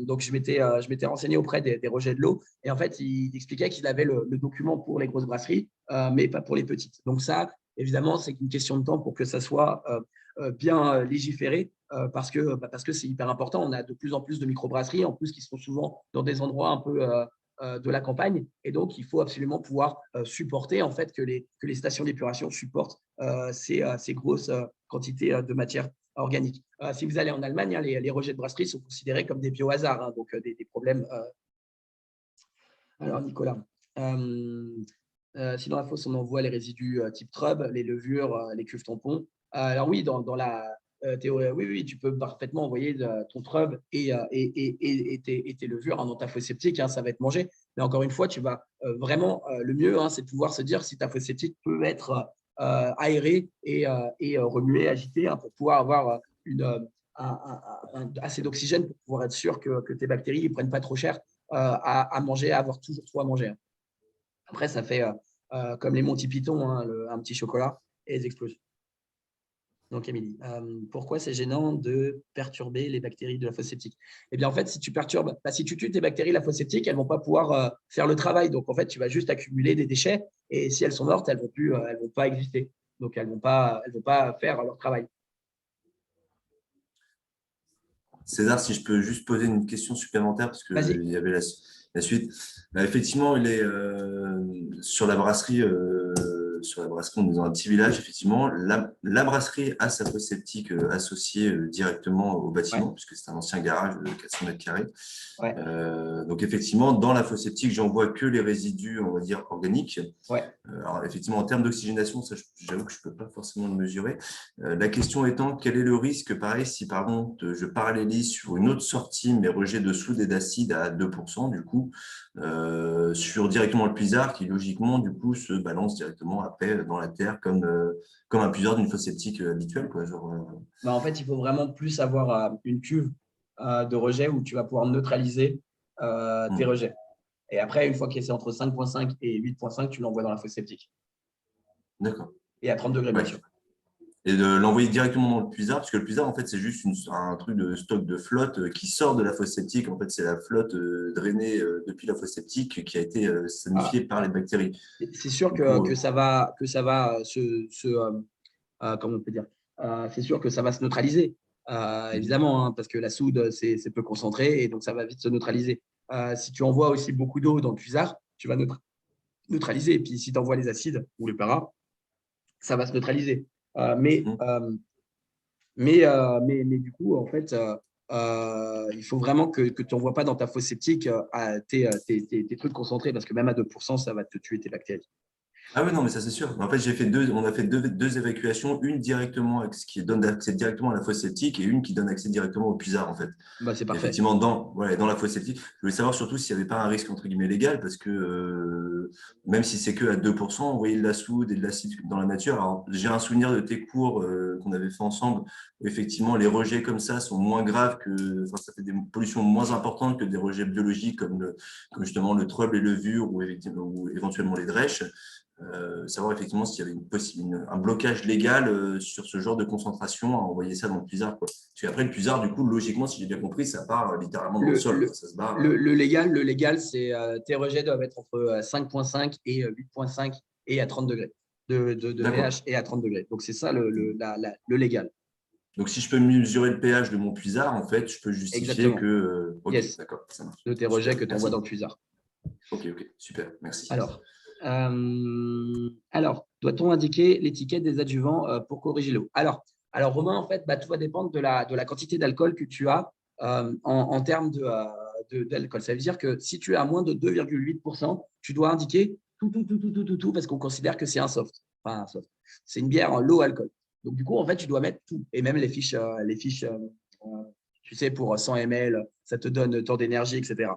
donc je m'étais renseigné auprès des rejets de l'eau. Et en fait, il expliquait qu'il avait le document pour les grosses brasseries, mais pas pour les petites. Donc, ça, évidemment, c'est une question de temps pour que ça soit bien légiféré. Parce que c'est hyper important. On a de plus en plus de microbrasseries, en plus qui sont souvent dans des endroits un peu de la campagne. Et donc, il faut absolument pouvoir supporter en fait, que les stations d'épuration supportent ces grosses quantités de matière organique. Si vous allez en Allemagne, les rejets de brasserie sont considérés comme des biohazards, donc des problèmes. Alors, Nicolas, si dans la fosse, on envoie les résidus type trub, les levures, les cuves tampons. Alors oui, dans la théorie, oui, tu peux parfaitement envoyer ton trub et tes levures dans ta fosse septique, ça va être mangé. Mais encore une fois, tu vas vraiment, le mieux, c'est de pouvoir se dire si ta fosse septique peut être aérée et remuée, agitée, pour pouvoir avoir assez d'oxygène pour pouvoir être sûr que tes bactéries ne prennent pas trop cher à manger, à avoir toujours trop à manger. Après, ça fait comme les Monty Python, un petit chocolat et ils explosent. Donc, Émilie, pourquoi c'est gênant de perturber les bactéries de la fosse septique? Eh bien, en fait, si tu tues tes bactéries de la fosse septique, elles ne vont pas pouvoir faire le travail. Donc, en fait, tu vas juste accumuler des déchets et si elles sont mortes, elles ne vont pas exister. Donc, elles ne vont pas faire leur travail. César, si je peux juste poser une question supplémentaire, parce qu'il y avait la suite. Effectivement, il est sur la brasserie, on est dans un petit village, effectivement. La brasserie a sa fosse septique associée directement au bâtiment, puisque c'est un ancien garage de 400 mètres carrés. Ouais. Donc, effectivement, dans la fosse septique, j'en vois que les résidus, on va dire, organiques. Ouais. Alors, effectivement, en termes d'oxygénation, ça, j'avoue que je ne peux pas forcément le mesurer. La question étant, quel est le risque, pareil, si par contre, je parallélise sur une autre sortie mes rejets de soude et d'acide à 2%, du coup, sur directement le puisard, qui logiquement, du coup, se balance directement après dans la terre comme un puisard d'une fosse septique habituelle, quoi, En fait, il faut vraiment plus avoir une cuve de rejet où tu vas pouvoir neutraliser tes rejets. Et après, une fois que c'est entre 5,5 et 8,5, tu l'envoies dans la fosse septique. D'accord. Et à 30 degrés, bien sûr. et de l'envoyer directement dans le puisard, parce que le puisard, en fait, c'est juste un truc de stock de flotte qui sort de la fosse septique. En fait, c'est la flotte drainée depuis la fosse septique qui a été Ah, sanifiée par les bactéries. c'est sûr Du coup, que ça va, comment on peut dire, c'est sûr que ça va se neutraliser, évidemment, hein, parce que la soude, c'est peu concentré et donc ça va vite se neutraliser. Si tu envoies aussi beaucoup d'eau dans le puisard, tu vas neutraliser. Et puis si tu envoies les acides ou les paras, ça va se neutraliser. Euh, mais, Mhm. euh, mais du coup, en fait, il faut vraiment que tu n'envoies pas dans ta fosse septique tes trucs concentrés parce que même à 2%, ça va te tuer tes bactéries. Ah oui, non, mais ça c'est sûr. En fait, on a fait deux évacuations, une directement, qui donne accès directement à la fosse septique et une qui donne accès directement au puisard, en fait. Bah, c'est parfait. Effectivement, dans la fosse septique, je voulais savoir surtout s'il n'y avait pas un risque entre guillemets légal, parce que même si c'est que à 2%, envoyer de la soude et de l'acide dans la nature. Alors, j'ai un souvenir de tes cours qu'on avait fait ensemble, où effectivement, les rejets comme ça sont moins graves enfin, ça fait des pollutions moins importantes que des rejets biologiques comme justement le trouble et levure ou éventuellement les drèches. Savoir effectivement s'il y avait un blocage légal sur ce genre de concentration à envoyer ça dans le puisard, quoi. Parce qu'après, le puisard, du coup, logiquement, si j'ai bien compris, ça part littéralement dans le Le, sol, le, quoi. Ça se barre. le légal, c'est tes rejets doivent être entre 5,5 et 8,5 et à 30 degrés de D'accord. pH et à 30 degrés. Donc, c'est ça le légal. Donc, si je peux mesurer le pH de mon puisard, en fait, je peux justifier que. Exactement. Ok, Yes, d'accord, ça marche. de tes rejets Super, que tu envoies merci. dans le puisard. Ok, super, merci. Alors, doit-on indiquer l'étiquette des adjuvants pour corriger l'eau? Alors, Romain, en fait, tout va dépendre de la quantité d'alcool que tu as en termes d'alcool. Ça veut dire que si tu es à moins de 2,8%, tu dois indiquer tout, parce qu'on considère que c'est un soft. Enfin, un soft. C'est une bière low alcool. Donc, du coup, en fait, tu dois mettre tout. Et même les fiches, tu sais, pour 100 ml, ça te donne tant d'énergie, etc.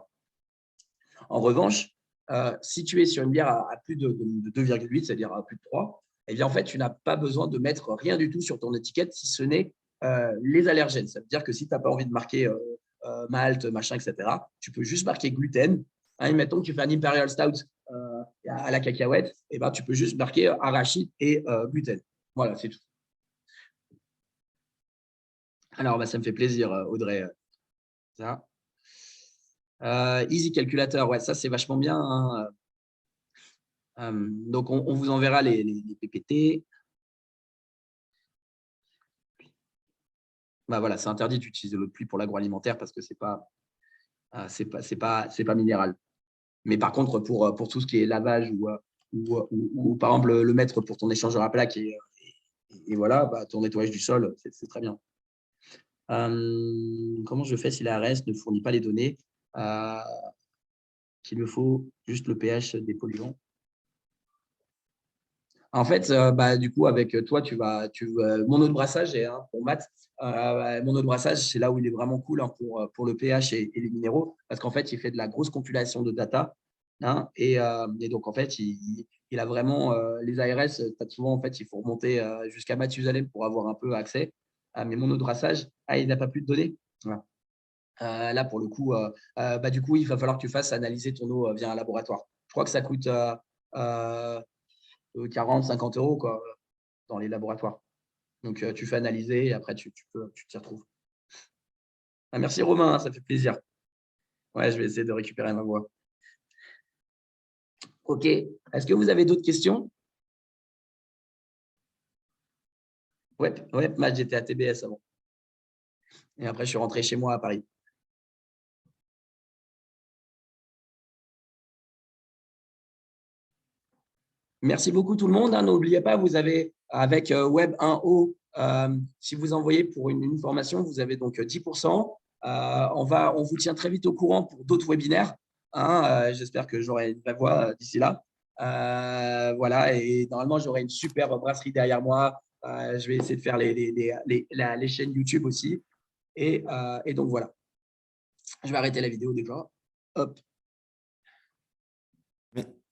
En revanche, si tu es sur une bière à plus de 2,8, c'est-à-dire à plus de 3, eh bien, en fait, tu n'as pas besoin de mettre rien du tout sur ton étiquette si ce n'est les allergènes. Ça veut dire que si tu n'as pas envie de marquer malt, machin, etc., tu peux juste marquer gluten. Hein, mettons que tu fais un Imperial Stout à la cacahuète, eh ben, tu peux juste marquer arachide et gluten. Voilà, c'est tout. Alors, ça me fait plaisir, Audrey. Ça. Easy Calculator, ouais, ça, c'est vachement bien. Hein. Donc, on vous enverra les PPT. Voilà, c'est interdit d'utiliser l'eau de pluie pour l'agroalimentaire parce que c'est pas minéral. Mais par contre, pour tout ce qui est lavage ou par exemple le mettre pour ton échangeur à plaques et voilà, ton nettoyage du sol, c'est très bien. Comment je fais si l'ARS ne fournit pas les données qu'il me faut juste le pH des polluants? En fait, du coup, avec toi, mon eau de brassage, pour Matt, mon eau de brassage, c'est là où il est vraiment cool, hein, pour le pH et les minéraux, parce qu'en fait, il fait de la grosse compilation de data. Hein, et donc, en fait, il a vraiment les ARS, souvent, en fait, il faut remonter jusqu'à Mathusalem pour avoir un peu accès. Mais mon eau de brassage, il n'a pas plus de données. Voilà. Là, pour le coup, du coup, il va falloir que tu fasses analyser ton eau via un laboratoire. Je crois que ça coûte 40, 50 euros quoi, dans les laboratoires. Donc, tu fais analyser et après, tu t'y retrouves. Merci Romain, ça fait plaisir. Ouais, je vais essayer de récupérer ma voix. OK. Est-ce que vous avez d'autres questions? Ouais, j'étais à TBS avant. Et après, je suis rentré chez moi à Paris. Merci beaucoup tout le monde. Hein. N'oubliez pas, vous avez avec Web 1O, si vous envoyez pour une formation, vous avez donc 10%. On vous tient très vite au courant pour d'autres webinaires. Hein. J'espère que j'aurai une vraie voix d'ici là. Voilà, et normalement, j'aurai une super brasserie derrière moi. Je vais essayer de faire les chaînes YouTube aussi. Et donc, voilà. Je vais arrêter la vidéo déjà. Hop.